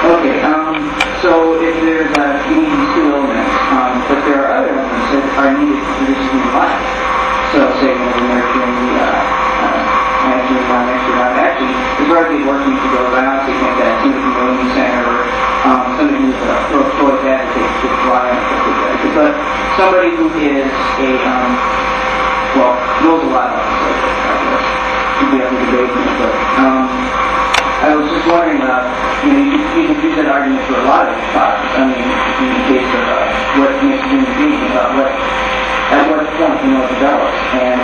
Okay, so if there's these two elements, but there are other elements that are needed to produce human life. So say nurturing, actually, there's already working to go around, so you think that Timothy Williams Center or somebody who's a pro-choice advocate to fly on but somebody who is knows a lot about the subject, I guess, to be able to debate them, but I was just wondering, you can use that argument for a lot of topics. I mean, in the case of what makes a human being, about at what point it develops. And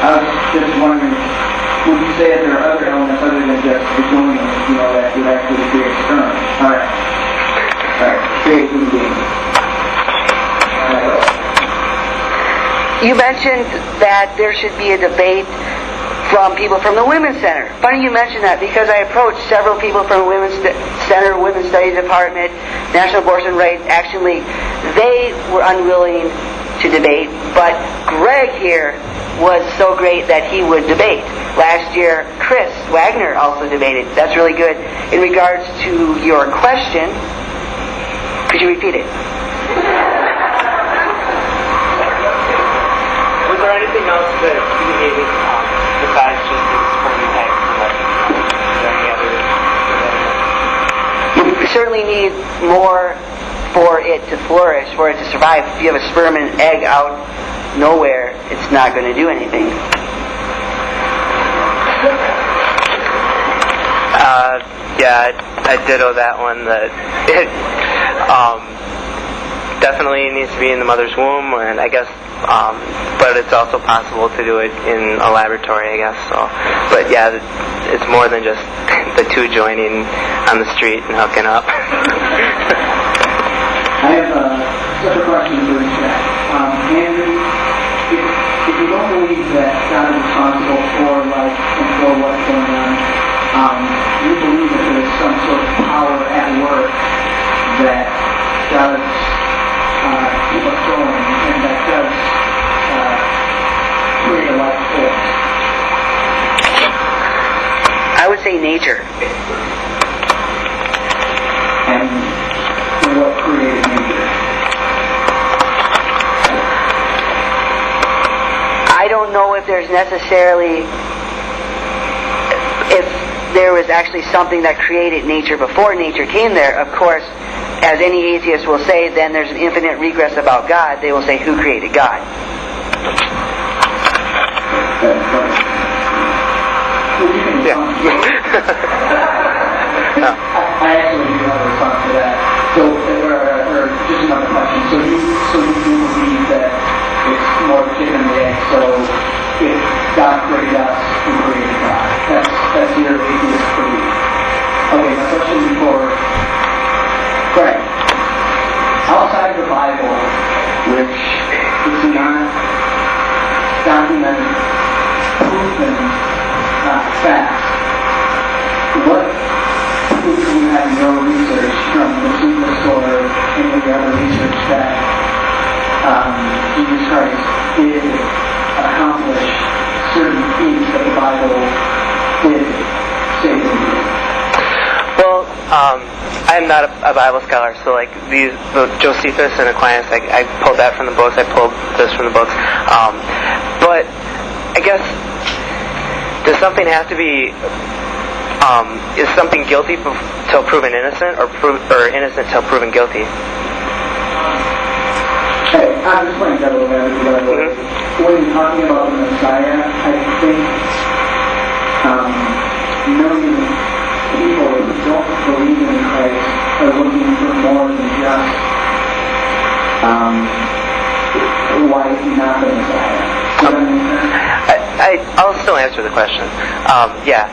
I was just wondering, would you say that there are other elements other than just the joining, that would actually create sperm? All right, create human beings. You mentioned that there should be a debate from people from the Women's Center. Funny you mention that, because I approached several people from the Women's Center, Women's Studies Department, National Abortion Rights Action League. They were unwilling to debate, but Greg here was so great that he would debate. Last year, Chris Wagner also debated. That's really good. In regards to your question, could you repeat it? Was there anything else that you needed besides just the sperm and egg? You certainly need more for it to flourish, for it to survive. If you have a sperm and egg out nowhere, it's not going to do anything. I ditto that one. That it definitely needs to be in the mother's womb, and I guess, but it's also possible to do it in a laboratory, I guess. So, but yeah, it's more than just the two joining on the street and hooking up. I have several questions for the chat. Andrew, if you don't believe that God is responsible for life and for what's going on, you believe that there is some sort of power at work that does keep us going and that does create a life force? I would say nature. And what created nature? I don't know if there's necessarily, if there was actually something that created nature before nature came there. Of course, as any atheist will say, then there's an infinite regress about God. They will say, who created God? Yeah. I actually do have a response to that. So, or just another question. So you do believe that it's more chicken and the egg. So if God created us, who created God? That's your atheist belief. Okay, my question for Greg. Outside the Bible, which is not documented, proven facts, what proof do you have in your research from the Bushard or any of the other research that Jesus Christ did accomplish certain things that the Bible did say to you? Well, I'm not a Bible scholar, so like the Josephus and Aquinas, I pulled that from the books. I pulled this from the books. But I guess, does something have to be? Is something guilty till proven innocent, or innocent till proven guilty? Hey, I'm just playing devil advocate, by the way. When you're talking about the Messiah, I think millions of people who don't believe in Christ are why is he not the Messiah? I'll still answer the question. Yeah.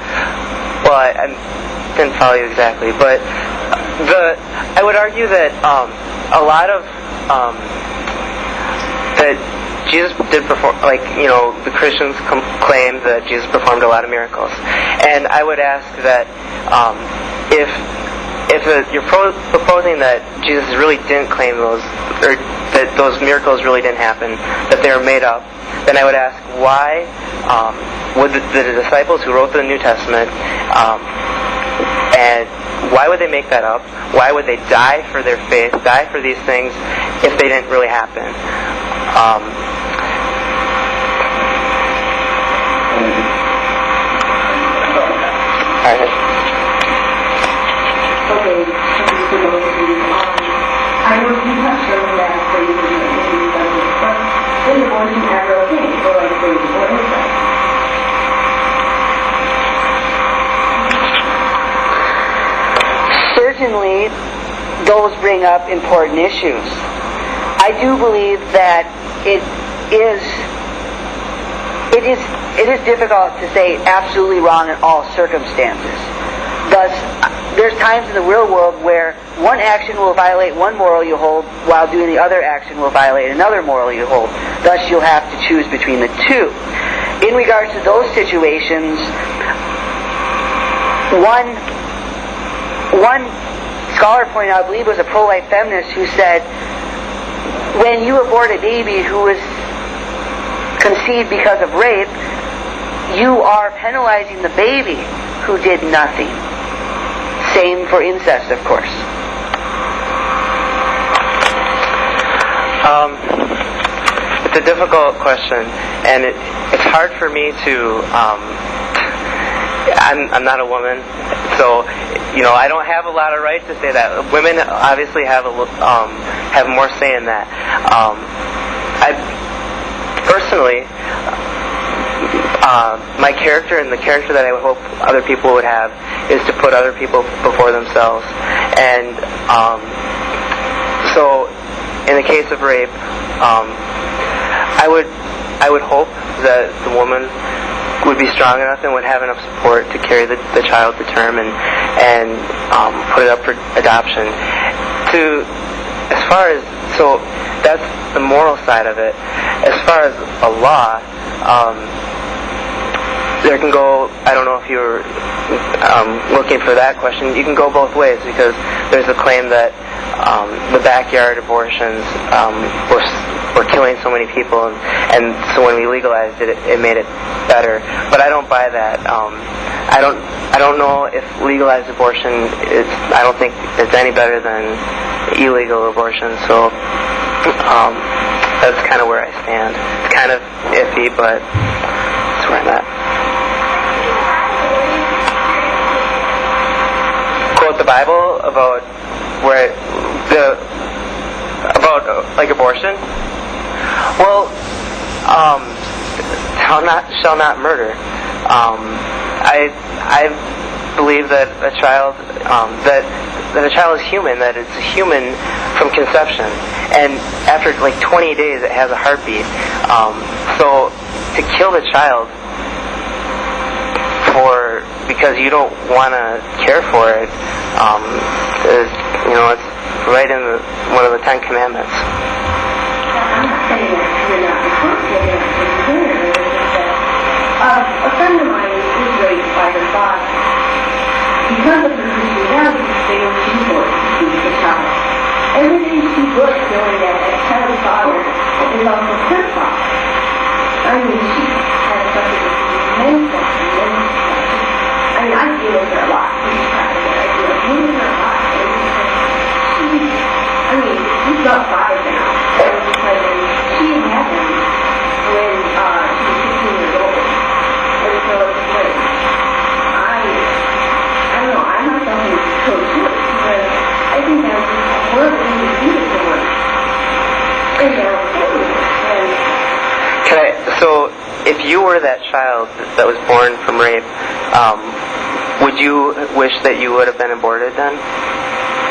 Well, I didn't follow you exactly, but I would argue that a lot of that Jesus did perform, like, the Christians claim that Jesus performed a lot of miracles, and I would ask that if you're proposing that Jesus really didn't claim those, or that those miracles really didn't happen, that they were made up, then I would ask why would the disciples who wrote the New Testament, and why would they make that up? Why would they die for their faith, die for these things, if they didn't really happen? Alright. Okay, so those of you, I know you touched on that phrase in the interview, but is abortion ever okay? Or like, what is that? Certainly, those bring up important issues. I do believe that it is difficult to say absolutely wrong in all circumstances. Thus, there's times in the real world where one action will violate one moral you hold, while doing the other action will violate another moral you hold. Thus, you'll have to choose between the two. In regards to those situations, one scholar pointed out, I believe it was a pro-life feminist, who said, when you abort a baby who was conceived because of rape, you are penalizing the baby who did nothing. Same for incest, of course. It's a difficult question, and it's hard for me to. I'm not a woman, so I don't have a lot of right to say that. Women obviously have more say in that. I personally, my character and the character that I would hope other people would have is to put other people before themselves. And so, in the case of rape, I would hope that the woman would be strong enough and would have enough support to carry the child to term and put it up for adoption. So that's the moral side of it. As far as a law, there can go, I don't know if you were looking for that question, you can go both ways, because there's a claim that the backyard abortions were killing so many people, and so when we legalized it, it made it better. But I don't buy that. I don't know if legalized abortion I don't think it's any better than illegal abortion. So that's kind of where I stand. It's kind of iffy, but that's where I'm at. Quote the Bible about like abortion. Well, shall not murder. I believe that a child that a child is human, that it's human from conception, and after like 20 days it has a heartbeat. So to kill the child because you don't want to care for it, it's right in one of the 10 Commandments. I'm not saying that you're not responsible for it. A friend of mine was raised by her father. Because of her Christianity, they were supposed to keep the child. Everything she looked knowing that her father is also her father. I mean, she had such a mental. I mean, I deal with her a lot. She's trying to get I deal with her a lot. She's about 5 now. Because she had him when she was 15 years old. And so it's like, I don't know, I myself am so sure, because I think that's a horrible thing to do to someone. And they're okay with it. So, if you were that child that was born from rape, would you wish that you would have been aborted then?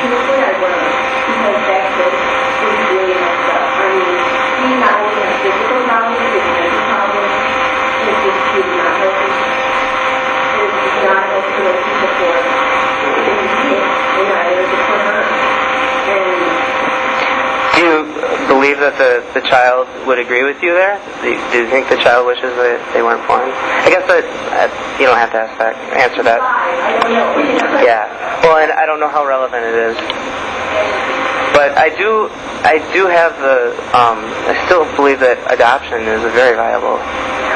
Truthfully, I would have, because that kid was really messed up. believe that the child would agree with you there? Do you think the child wishes that they weren't born? I guess that you don't have to answer that. Yeah. Well, and I don't know how relevant it is. But I do have I still believe that adoption is a very viable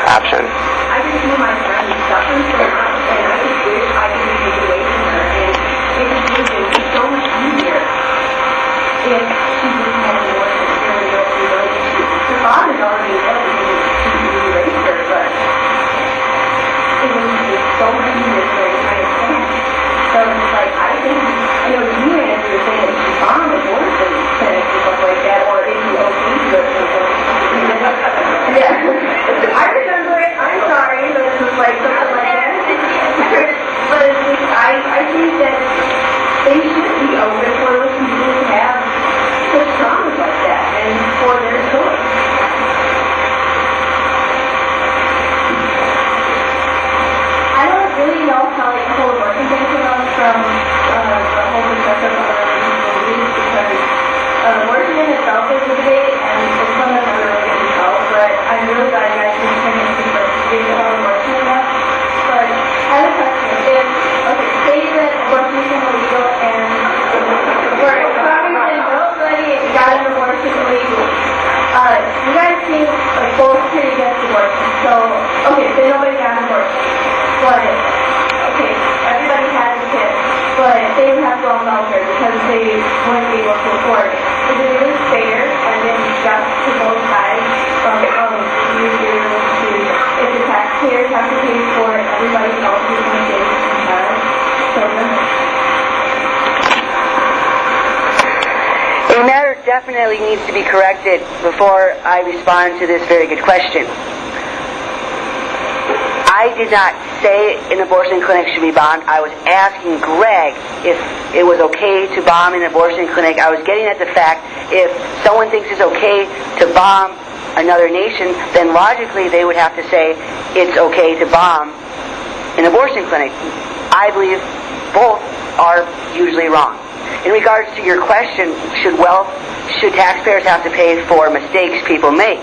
option. I just knew my friend was suffering so much, and I just wish I could just take it away from her, and it just would have been so much easier if she just had more experience, her father's already dead because he raised her, but it was just so much easier for her to understand. So it's like, I think, you know, you and Andrew were saying that she found abortion clinics and stuff like that, or if you okay to it. Yeah. I remember it. I'm sorry, but it was like something like that. But it's just, I think that they should be open for those people who have such traumas like that and for their choice. I don't really know how like the whole abortion thing came up from the whole perspective of religious beliefs, because abortion in itself is a debate and it's something that really get involved, but I'm really glad you guys can kind of did the whole abortion and that. But I have a question. Say that abortion is illegal and we're talking to nobody got an abortion illegal. You guys seem like both pretty against abortion. So, say nobody got an abortion. But, everybody has a kid. But they would have to go on welfare because they wouldn't be able to afford it. Is it really fair and then just to both sides from, you do to, if the taxpayers have to pay for it, everybody else is going to pay for the child, children? A matter definitely needs to be corrected before I respond to this very good question. I did not say an abortion clinic should be bombed. I was asking Greg if it was okay to bomb an abortion clinic. I was getting at the fact if someone thinks it's okay to bomb another nation, then logically they would have to say it's okay to bomb an abortion clinic. I believe both are usually wrong. In regards to your question, should taxpayers have to pay for mistakes people make?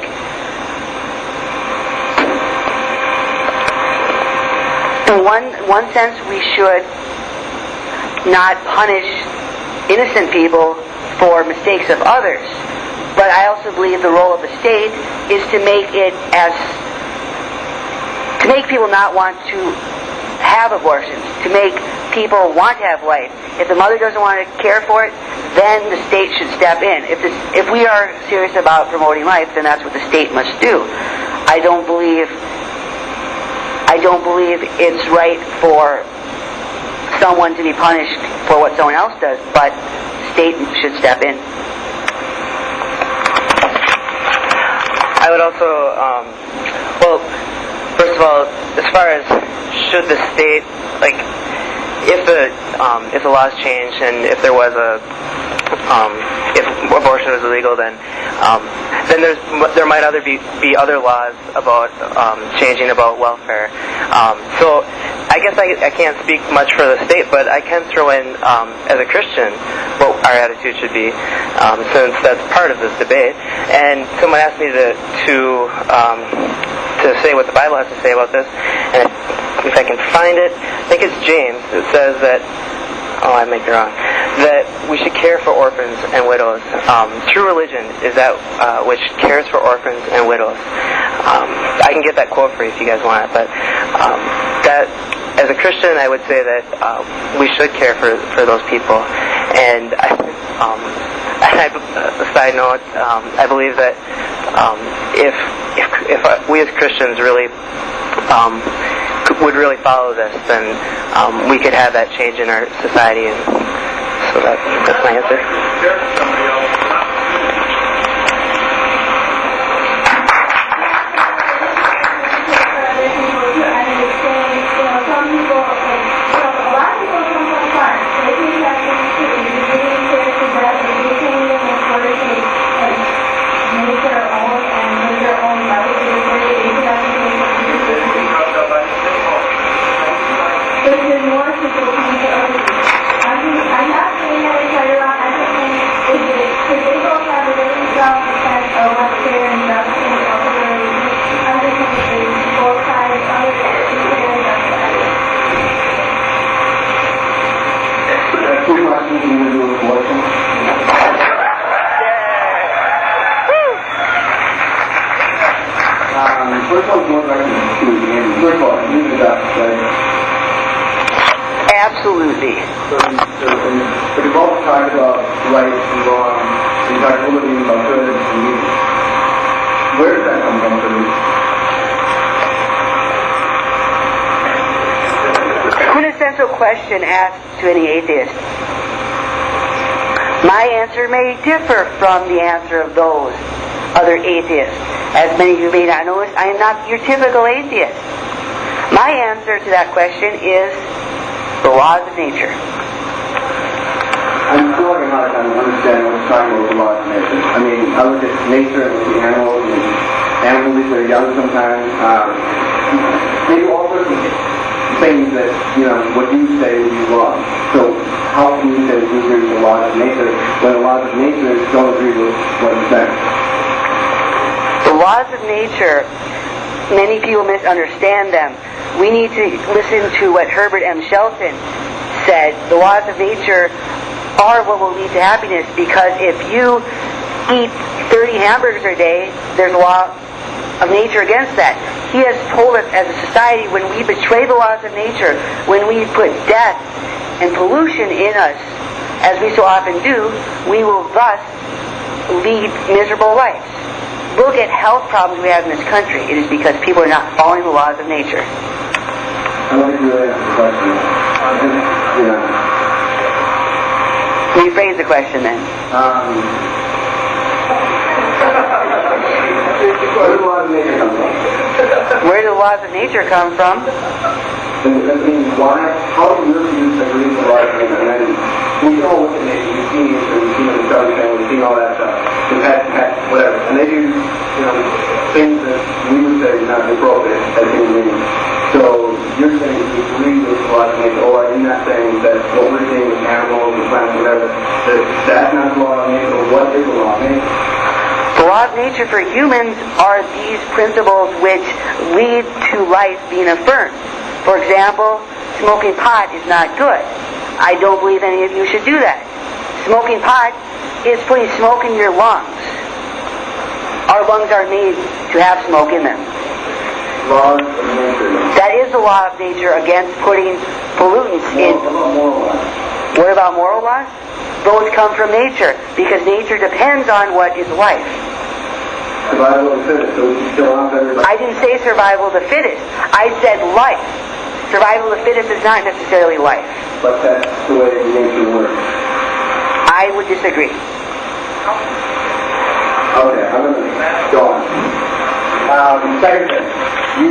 In one sense, we should not punish innocent people for mistakes of others. But I also believe the role of the state is to make people not want to have abortions, to make people want to have life. If the mother doesn't want to care for it, then the state should step in. If we are serious about promoting life, then that's what the state must do. I don't believe it's right for someone to be punished for what someone else does, but the state should step in. I would also, first of all, as far as should the state, if the laws change and if there was if abortion was illegal, then there might be other laws about changing about welfare. So I guess I can't speak much for the state, but I can throw in as a Christian what our attitude should be, since that's part of this debate. And someone asked me to say what the Bible has to say about this, and if I can find it, I think it's James. It says that, I might be wrong, that we should care for orphans and widows. True religion is that which cares for orphans and widows. I can get that quote for you if you guys want it, but that, as a Christian, I would say that we should care for those people. And a side note, I believe that if we as Christians really would really follow this, then we could have that change in our society. And so that's my answer. I'm not saying that it's right or wrong. I'm just saying, is it Two questions you to do with abortion. First one's more directed to Andy. First of all, you need that, right? Absolutely. But you've also talked about right and wrong, and you talked a little bit about good and evil. Where does that come from for you? Quintessential question asked to any atheist. My answer may differ from the answer of those other atheists. As many of you may not know, I am not your typical atheist. My answer to that question is the laws of nature. I'm still having a hard time understanding what's talking about the laws of nature. I mean, I look at nature and look at animals, and animals that are young sometimes. They do all sorts of things that, what you say would be wrong. So how can you say that you agree with the laws of nature when the laws of nature don't agree with what you say? The laws of nature, many people misunderstand them. We need to listen to what Herbert M. Shelton said. The laws of nature are what will lead to happiness, because if you eat 30 hamburgers a day, there's a law of nature against that. He has told us as a society, when we betray the laws of nature, when we put death and pollution in us, as we so often do, we will thus lead miserable lives. Look at health problems we have in this country. It is because people are not following the laws of nature. I don't think you really answered the question. Rephrase the question then. Where do the laws of nature come from? Where do the laws of nature come from? I mean, why? How do your views agree with the laws of nature? And then we can all look at nature. We've seen nature. We've seen the Discovery Channel. We've seen all that stuff. The pet, whatever. And they do, things that we would say are not appropriate as human beings. So you're saying you agree with the laws of nature, or are you not saying that what we're seeing with animals and plants, whatever, that's not the law of nature, or what is the law of nature? The law of nature for humans are these principles which lead to life being affirmed. For example, smoking pot is not good. I don't believe any of you should do that. Smoking pot is putting smoke in your lungs. Our lungs are made to have smoke in them. Laws of nature. That is the law of nature against putting pollutants in. What about moral laws? What about moral laws? Those come from nature, because nature depends on what is life. Survival of the fittest, so we can kill off everybody. I didn't say survival of the fittest. I said life. Survival of the fittest is not necessarily life. But that's the way nature works. I would disagree. Okay, I'm going to go on. Second thing, do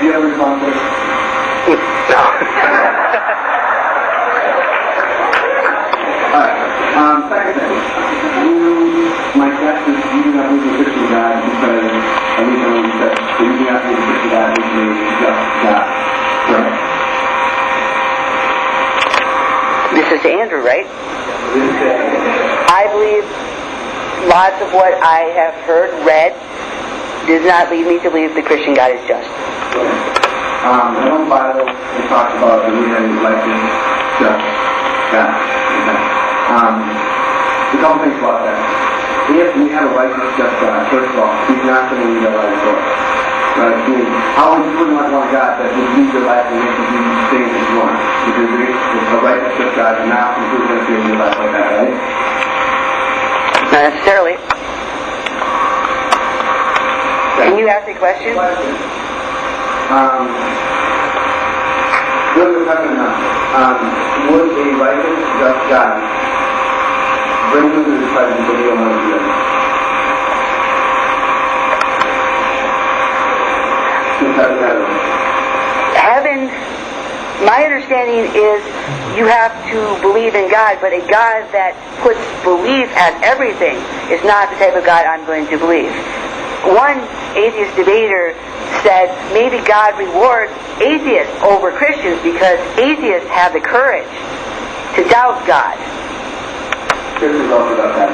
you have a response to this? No. Alright, second thing, my guess is you do not believe in Christian God because, at least I know you said, so you do not believe in Christian God because you're just God. Correct? This is Andrew, right? I believe lots of what I have heard, read, does not lead me to believe the Christian God is just. In the Bible, it talks about the reason like this just God. A couple things about that. If we have a righteous just God, first of all, he's not going to lead our life short. Right? I mean, how would you not want God that would lead your life and make you do things that you want? Because a righteous just God is not completely going to lead your life like that, right? Not necessarily. Can you ask a question? Whether it's or not, would a righteous just God bring you to the presence of the Almighty God? Heaven, my understanding is you have to believe in God, but a God that puts belief as everything is not the type of God I'm going to believe. One atheist debater said maybe God rewards atheists over Christians because atheists have the courage to doubt God. Christians also got that.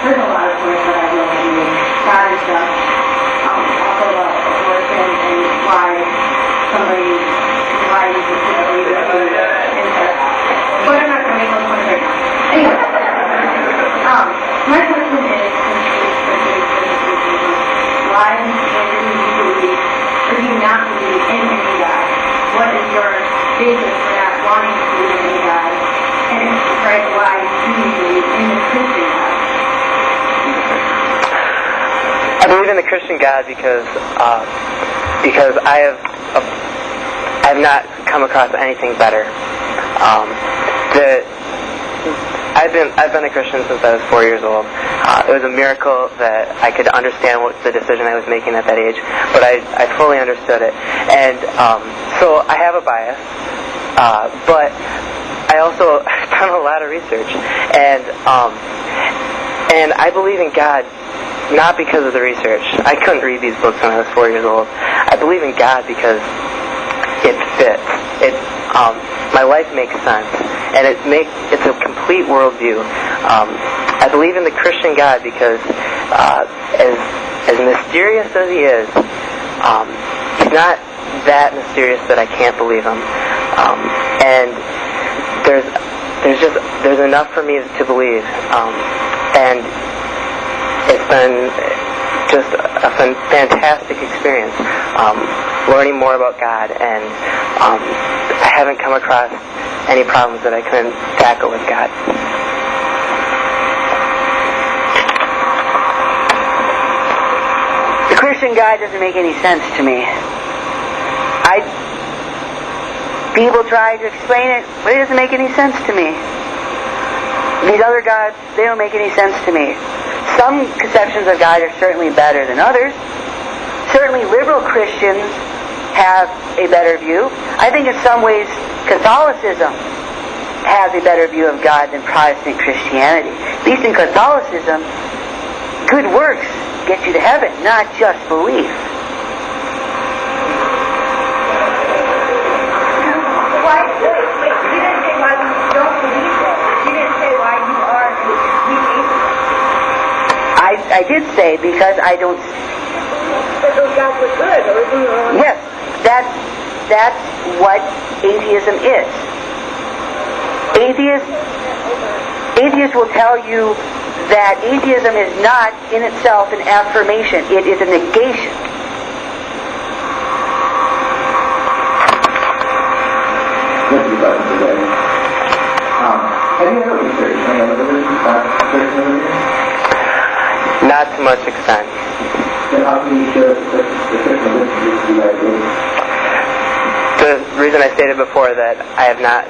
There's a lot of points that I will believe in the Christian God because I have not come across anything better. I've been a Christian since I was 4 years old. It was a miracle that I could understand what the decision I was making at that age, but I fully understood it. And so I have a bias, but I also done a lot of research, and I believe in God not because of the research. I couldn't read these books when I was 4 years old. I believe in God because it fits. My life makes sense, and it's a complete worldview. I believe in the Christian God because as mysterious as He is, He's not that mysterious that I can't believe Him. And there's enough for me to believe, and it's been just a fantastic experience learning more about God, and I haven't come across any problems that I couldn't tackle with God. The Christian God doesn't make any sense to me. People try to explain it, but it doesn't make any sense to me. These other gods, they don't make any sense to me. Some conceptions of God are certainly better than others. Certainly liberal Christians have a better view. I think in some ways Catholicism has a better view of God than Protestant Christianity. At least in Catholicism, good works get you to heaven, not just belief. I did say because I don't. Those gods were good. Yes, that's what atheism is. Atheists will tell you that atheism is not in itself an affirmation; it is a negation. Have you ever researched any other religions besides religion? Not to much extent. Then how can you show the Christian religion to be like this? The reason I stated before that I've not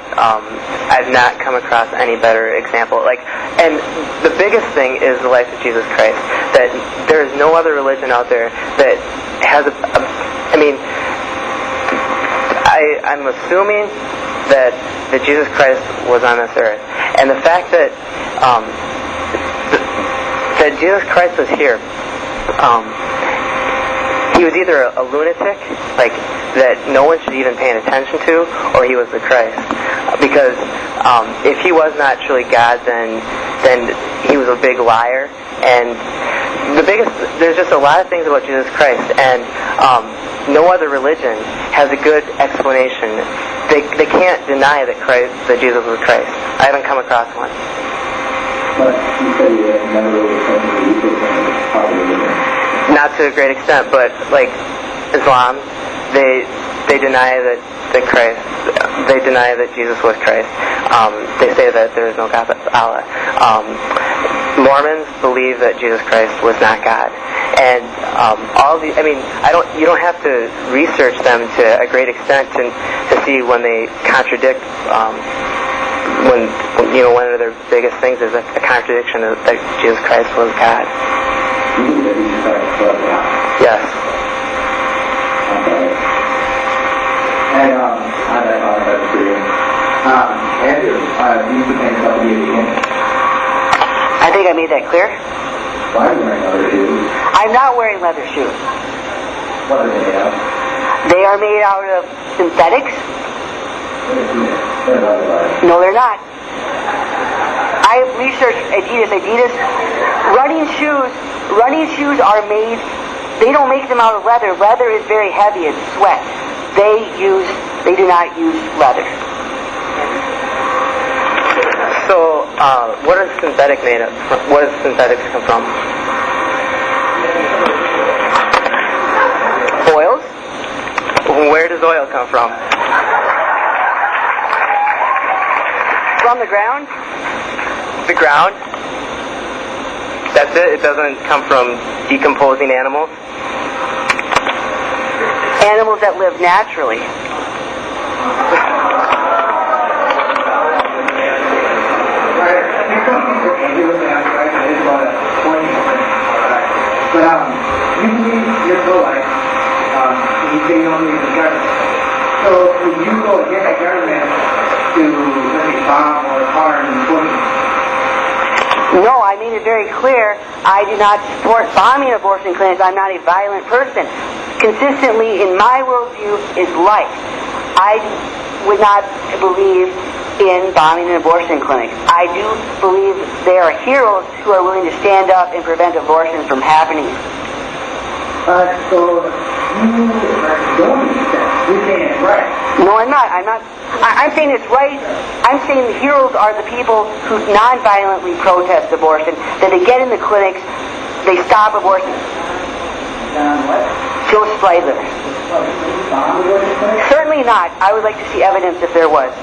come across any better example. And the biggest thing is the life of Jesus Christ. That there is no other religion out there that has I'm assuming that Jesus Christ was on this earth, and the fact that that Jesus Christ was here. He was either a lunatic, that no one should even pay attention to, or he was the Christ. Because if he was not truly God, then he was a big liar. And there's just a lot of things about Jesus Christ, and no other religion has a good explanation. They can't deny that Jesus was Christ. I haven't come across one. But you said you had never really come to the research on the popular religion. Not to a great extent, but Islam, they deny that they deny that Jesus was Christ. They say that there is no God but Allah. Mormons believe that Jesus Christ was not God, and you don't have to research them to a great extent to see when they contradict. When one of their biggest things is a contradiction that Jesus Christ was God. Yes. Okay. And that's pretty. Andrew, do you think yourself to be a vegan? I think I made that clear. Why are you wearing leather shoes? I'm not wearing leather shoes. What are they made of? They are made out of synthetics. They're leather. No, they're not. I have researched Adidas. Running shoes are made. They don't make them out of leather. Leather is very heavy. It's sweat. They do not use leather. So, what is synthetic made of? What does synthetics come from? Oils? Where does oil come from? From the ground? The ground? That's it? It doesn't come from decomposing animals? Animals that live naturally. But usually you're pro-life. You say you don't believe in the government. So would you go against the government to, let's say, bomb or harm abortion? No, I made it very clear. I do not support bombing abortion clinics. I'm not a violent person. Consistently, in my worldview, is life. I would not believe in bombing an abortion clinic. I do believe there are heroes who are willing to stand up and prevent abortions from happening. So you don't accept. You're saying it's right. No, I'm not. I'm saying it's right. I'm saying the heroes are the people who non-violently protest abortion, that they get in the clinics, they stop abortion. What? Joseph Leitler. Bomb abortion clinic? Certainly not. I would like to see evidence if there was.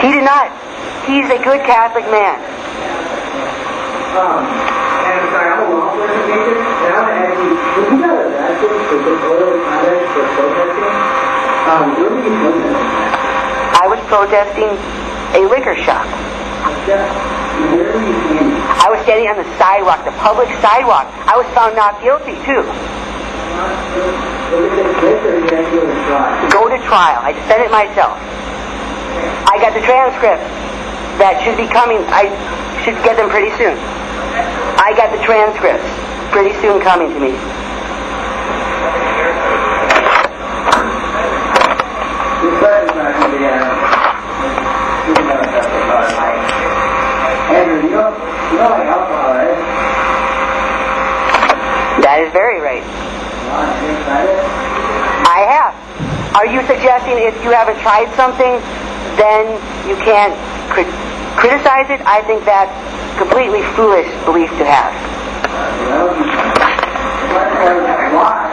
He did not. He's a good Catholic man. And I'm sorry, I'm a law enforcement major, and I want to ask you, would you not have asked for disorderly conduct for protesting? Where were you protesting at? I was protesting a liquor shop. Where were you standing? I was standing on the sidewalk, the public sidewalk. I was found not guilty, too. Was it a case or did you actually go to trial? Go to trial. I defend it myself. I got the transcripts that should be coming. I should get them pretty soon. I got the transcripts pretty soon coming to me. This question's not going to be Andrew, you don't like alcohol, right? That is very right. You want to try it? I have. Are you suggesting if you haven't tried something, then you can't criticize it? I think that's completely foolish belief to have. Well, why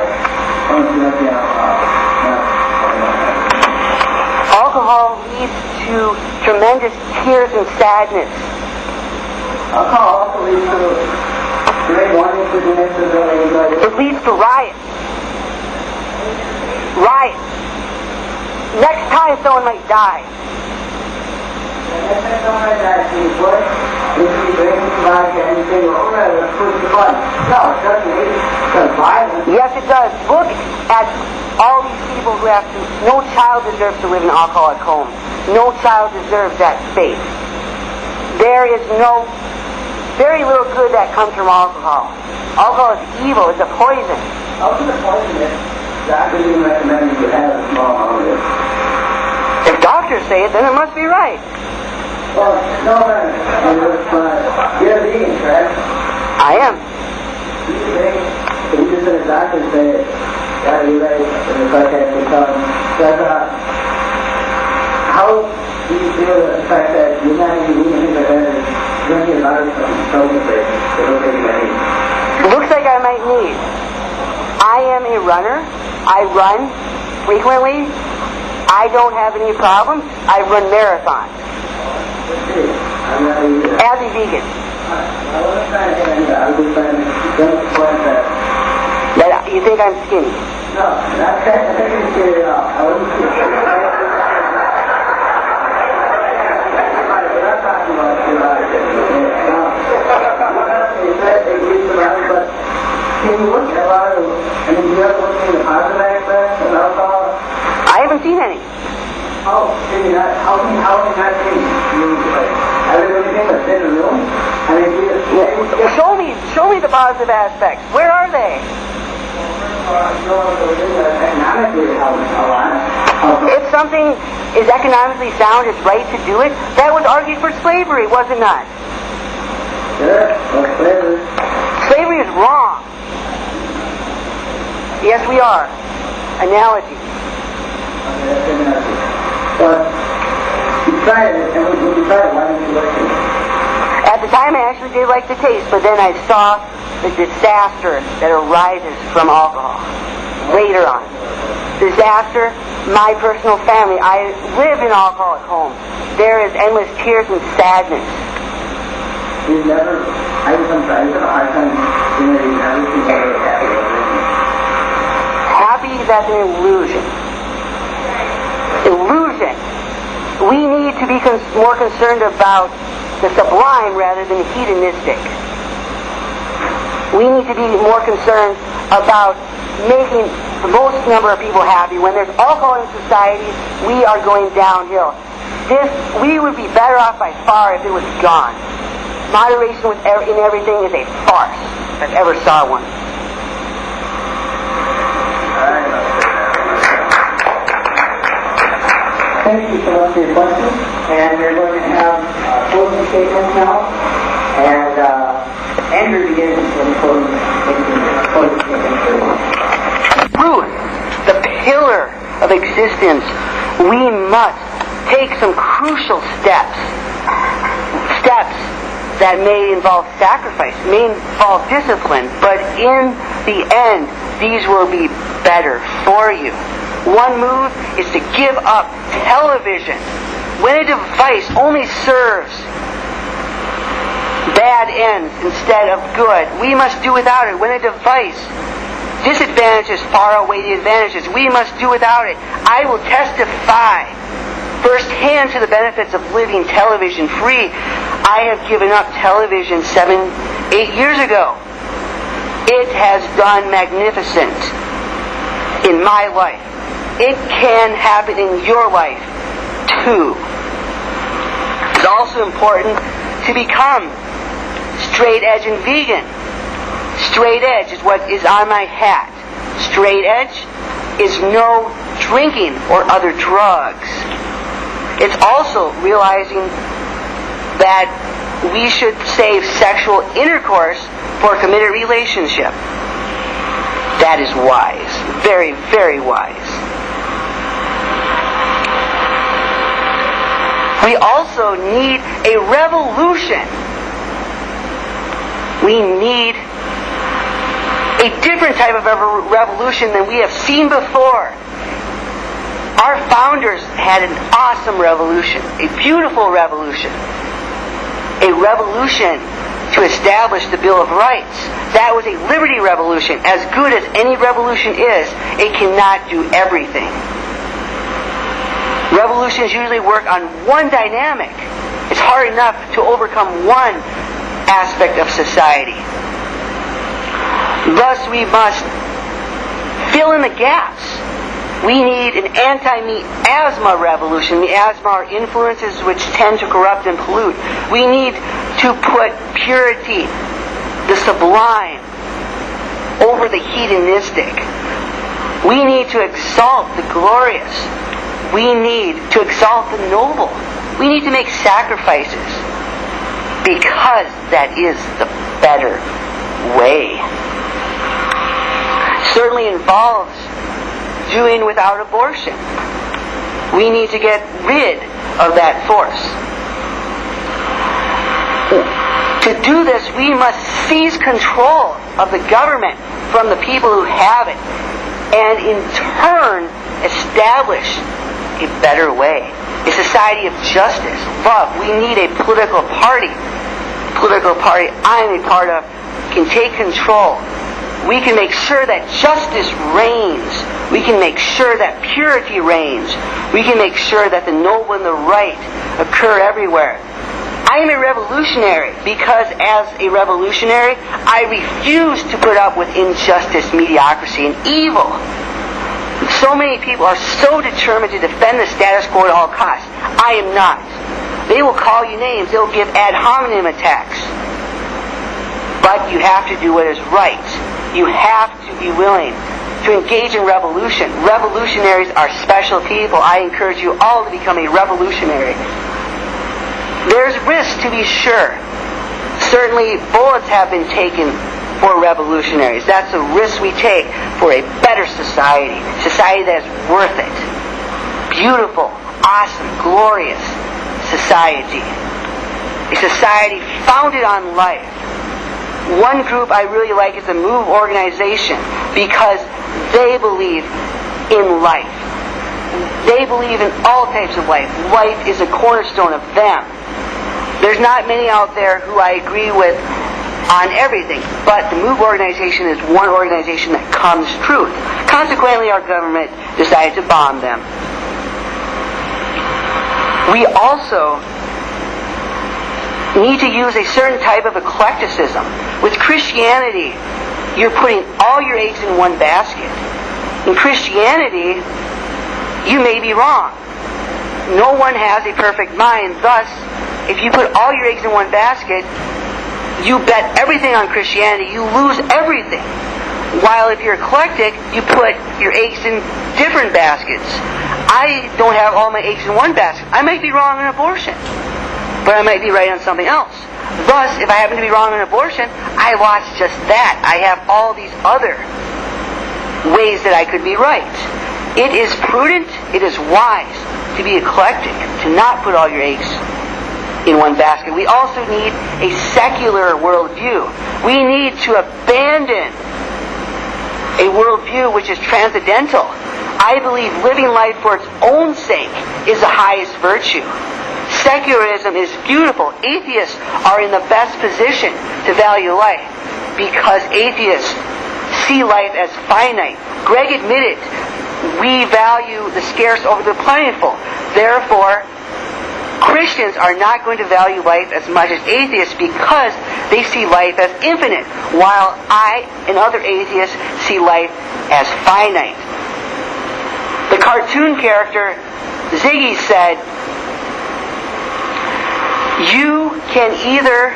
don't you like the alcohol? Alcohol leads to tremendous tears and sadness. Alcohol also leads to great warning for the next ability. It leads to riots. Riots. Next time someone might die. Yes, it does. Look at all these people who have to... No child deserves to live in an alcoholic home. No child deserves that fate. There is very little good that comes from alcohol. Alcohol is evil. It's a poison. How can the poison is doctors even recommend you have a small amount of it? If doctors say it, then it must be right. Well, no, you're a vegan, correct? I am. You just said a doctor say it. Yeah, you're right. In the podcast will tell him. But, how do you feel the fact that you're not even eating anything like that and drinking a lot of soda things that don't take you any? Looks like I might need. I am a runner. I run frequently. I don't have any problems. I run marathons. I'm not either. As a vegan. I wasn't trying to get into that. I was just trying to get the point that... That you think I'm skinny. No, not that. I think it's skinny at all. I wasn't skinny. We're not talking about it. But can you look at a lot of... I mean, do you ever look at the positive aspects of alcohol? I haven't seen any. Oh, maybe not. How can you not see? Are there anything that's in the room? I mean, Show me the positive aspects. Where are they? Economically, If something is economically sound, it's right to do it. That was argued for slavery, was it not? sure, well, slavery. Slavery is wrong. Yes, we are. Analogy. Okay, that's good enough. But you tried it, and when you tried it, why didn't you like it? At the time, I actually did like the taste, but then I saw the disaster that arises from alcohol later on. Disaster, my personal family. I live in an alcoholic home. There is endless tears and sadness. You never I was having a hard time relating everything that was happy over it. Happy, that's an illusion. Illusion. We need to be more concerned about the sublime rather than the hedonistic. We need to be more concerned about making the most number of people happy. When there's alcohol in society, we are going downhill. We would be better off by far if it was gone. Moderation in everything is a farce, if I've ever saw one. Thank you so much for your questions. And we're going to have closing statements now. And Andrew begins with the closing statement. Truth, the pillar of existence, we must take some crucial steps that may involve sacrifice, may involve discipline, but in the end, these will be better for you. One move is to give up television. When a device only serves bad ends instead of good, we must do without it. When a device disadvantages far outweigh the advantages, we must do without it. I will testify firsthand to the benefits of living television free. I have given up television 7-8 years ago. It has done magnificent in my life. It can happen in your life too. It's also important to become straight edge and vegan. Straight edge is what is on my hat. Straight edge is no drinking or other drugs. It's also realizing that we should save sexual intercourse for a committed relationship. That is wise. Very, very wise. We also need a revolution. We need a different type of revolution than we have seen before. Our founders had an awesome revolution, a beautiful revolution. A revolution to establish the Bill of Rights. That was a liberty revolution. As good as any revolution is, it cannot do everything. Revolutions usually work on one dynamic. It's hard enough to overcome one aspect of society. Thus, we must fill in the gaps. We need an anti-miasma revolution. Miasma are influences which tend to corrupt and pollute. We need to put purity, the sublime, over the hedonistic. We need to exalt the glorious. We need to exalt the noble. We need to make sacrifices because that is the better way. Certainly involves doing without abortion. We need to get rid of that force. To do this, we must seize control of the government from the people who have it, and in turn establish a better way, a society of justice, love. We need a political party. Political party I'm a part of can take control. We can make sure that justice reigns. We can make sure that purity reigns. We can make sure that the noble and the right occur everywhere. I am a revolutionary because as a revolutionary, I refuse to put up with injustice, mediocrity, and evil. So many people are so determined to defend the status quo at all costs. I am not. They will call you names. They will give ad hominem attacks. But you have to do what is right. You have to be willing to engage in revolution. Revolutionaries are special people. I encourage you all to become a revolutionary. There's risk, to be sure. Certainly, bullets have been taken for revolutionaries. That's a risk we take for a better society. Society that is worth it. Beautiful, awesome, glorious society. A society founded on life. One group I really like is the MOVE organization because they believe in life. They believe in all types of life. Life is a cornerstone of them. There's not many out there who I agree with on everything. But the MOVE organization is one organization that comes truth. Consequently, our government decided to bomb them. We also need to use a certain type of eclecticism. With Christianity, you're putting all your eggs in one basket. In Christianity, you may be wrong. No one has a perfect mind. Thus, if you put all your eggs in one basket, you bet everything on Christianity, you lose everything. While if you're eclectic, you put your eggs in different baskets. I don't have all my eggs in one basket. I might be wrong on abortion, but I might be right on something else. Thus, if I happen to be wrong on abortion, I lost just that. I have all these other ways that I could be right. It is prudent, it is wise to be eclectic, to not put all your eggs in one basket. We also need a secular worldview. We need to abandon a worldview which is transcendental. I believe living life for its own sake is the highest virtue. Secularism is beautiful. Atheists are in the best position to value life because atheists see life as finite. Greg admitted we value the scarce over the plentiful. Therefore, Christians are not going to value life as much as atheists because they see life as infinite, while I and other atheists see life as finite. The cartoon character Ziggy said, "You can either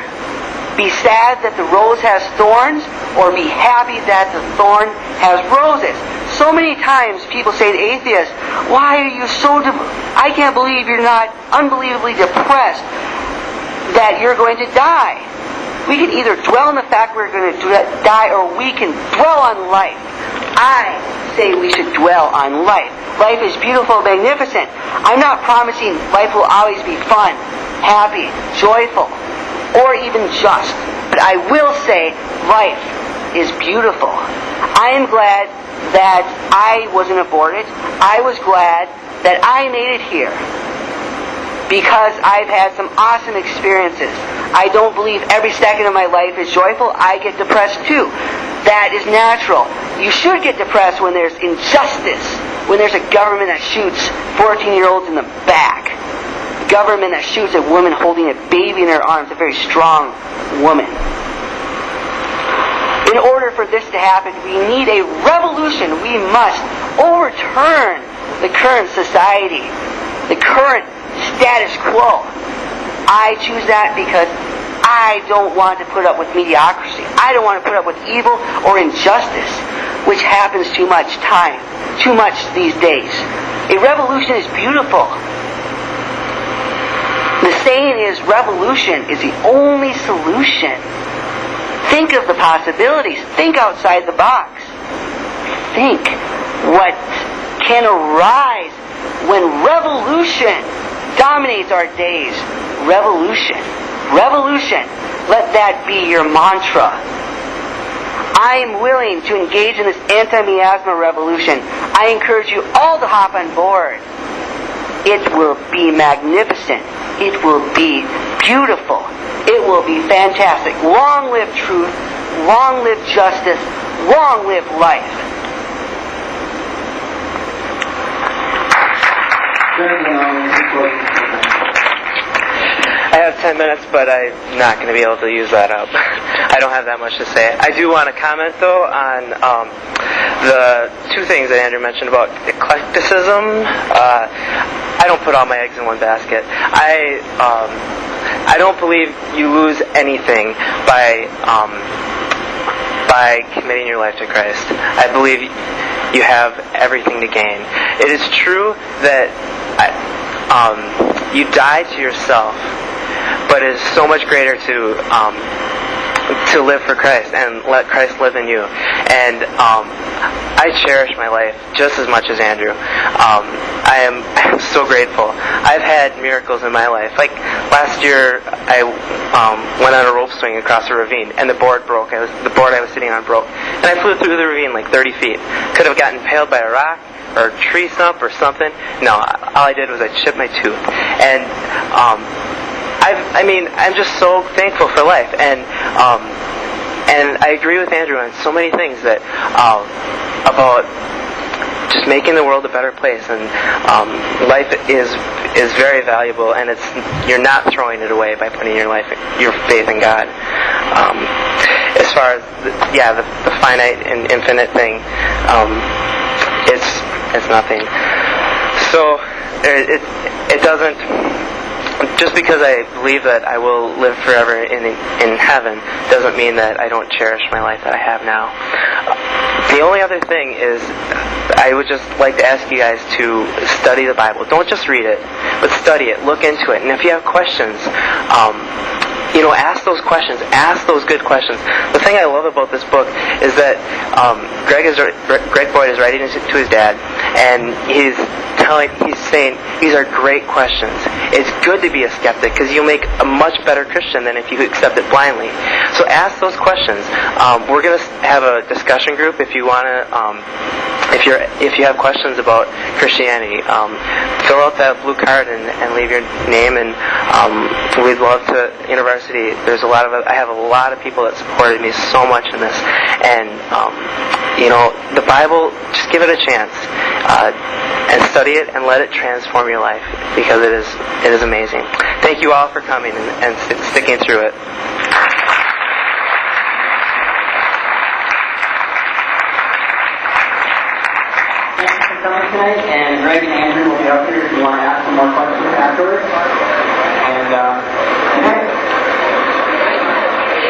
be sad that the rose has thorns or be happy that the thorn has roses." So many times people say to atheists, "Why are you so I can't believe you're not unbelievably depressed that you're going to die." We can either dwell on the fact we're going to die, or we can dwell on life. I say we should dwell on life. Life is beautiful, magnificent. I'm not promising life will always be fun, happy, joyful, or even just. But I will say life is beautiful. I am glad that I wasn't aborted. I was glad that I made it here because I've had some awesome experiences. I don't believe every second of my life is joyful. I get depressed too. That is natural. You should get depressed when there's injustice, when there's a government that shoots 14-year-olds in the back, a government that shoots a woman holding a baby in her arms, a very strong woman. In order for this to happen, we need a revolution. We must overturn the current society, the current status quo. I choose that because I don't want to put up with mediocrity. I don't want to put up with evil or injustice, which happens too much these days. A revolution is beautiful. The saying is, revolution is the only solution. Think of the possibilities. Think outside the box. Think what can arise when revolution dominates our days. Revolution. Revolution. Let that be your mantra. I am willing to engage in this anti-miasma revolution. I encourage you all to hop on board. It will be magnificent. It will be beautiful. It will be fantastic. Long live truth. Long live justice. Long live life. I have 10 minutes, but I'm not going to be able to use that up. I don't have that much to say. I do want to comment, though, on the two things that Andrew mentioned about eclecticism. I don't put all my eggs in one basket. I don't believe you lose anything by committing your life to Christ. I believe you have everything to gain. It is true that you die to yourself, but it is so much greater to live for Christ and let Christ live in you. And I cherish my life just as much as Andrew. I am so grateful. I've had miracles in my life. Like last year, I went on a rope swing across a ravine, and the board broke. The board I was sitting on broke, and I flew through the ravine like 30 feet. Could have gotten impaled by a rock or a tree stump or something. No, all I did was I chipped my tooth. And I'm just so thankful for life. And And I agree with Andrew on so many things that about just making the world a better place, and life is very valuable, and you're not throwing it away by putting your faith in God. As far as the finite and infinite thing, it's nothing. So it doesn't. Just because I believe that I will live forever in heaven doesn't mean that I don't cherish my life that I have now. The only other thing is, I would just like to ask you guys to study the Bible. Don't just read it, but study it, look into it. And if you have questions, ask those questions. Ask those good questions. The thing I love about this book is that Greg Boyd is writing to his dad, and he's saying these are great questions. It's good to be a skeptic because you'll make a much better Christian than if you accept it blindly. So ask those questions. We're going to have a discussion group if you want to. If you have questions about Christianity, fill out that blue card and leave your name, and we'd love to. Intervarsity, I have a lot of people that supported me so much in this, and the Bible, just give it a chance and study it and let it transform your life, because it is amazing. Thank you all for coming and sticking through it. Thank you for coming tonight, and Greg and Andrew will be up here if you want to ask some more questions afterwards.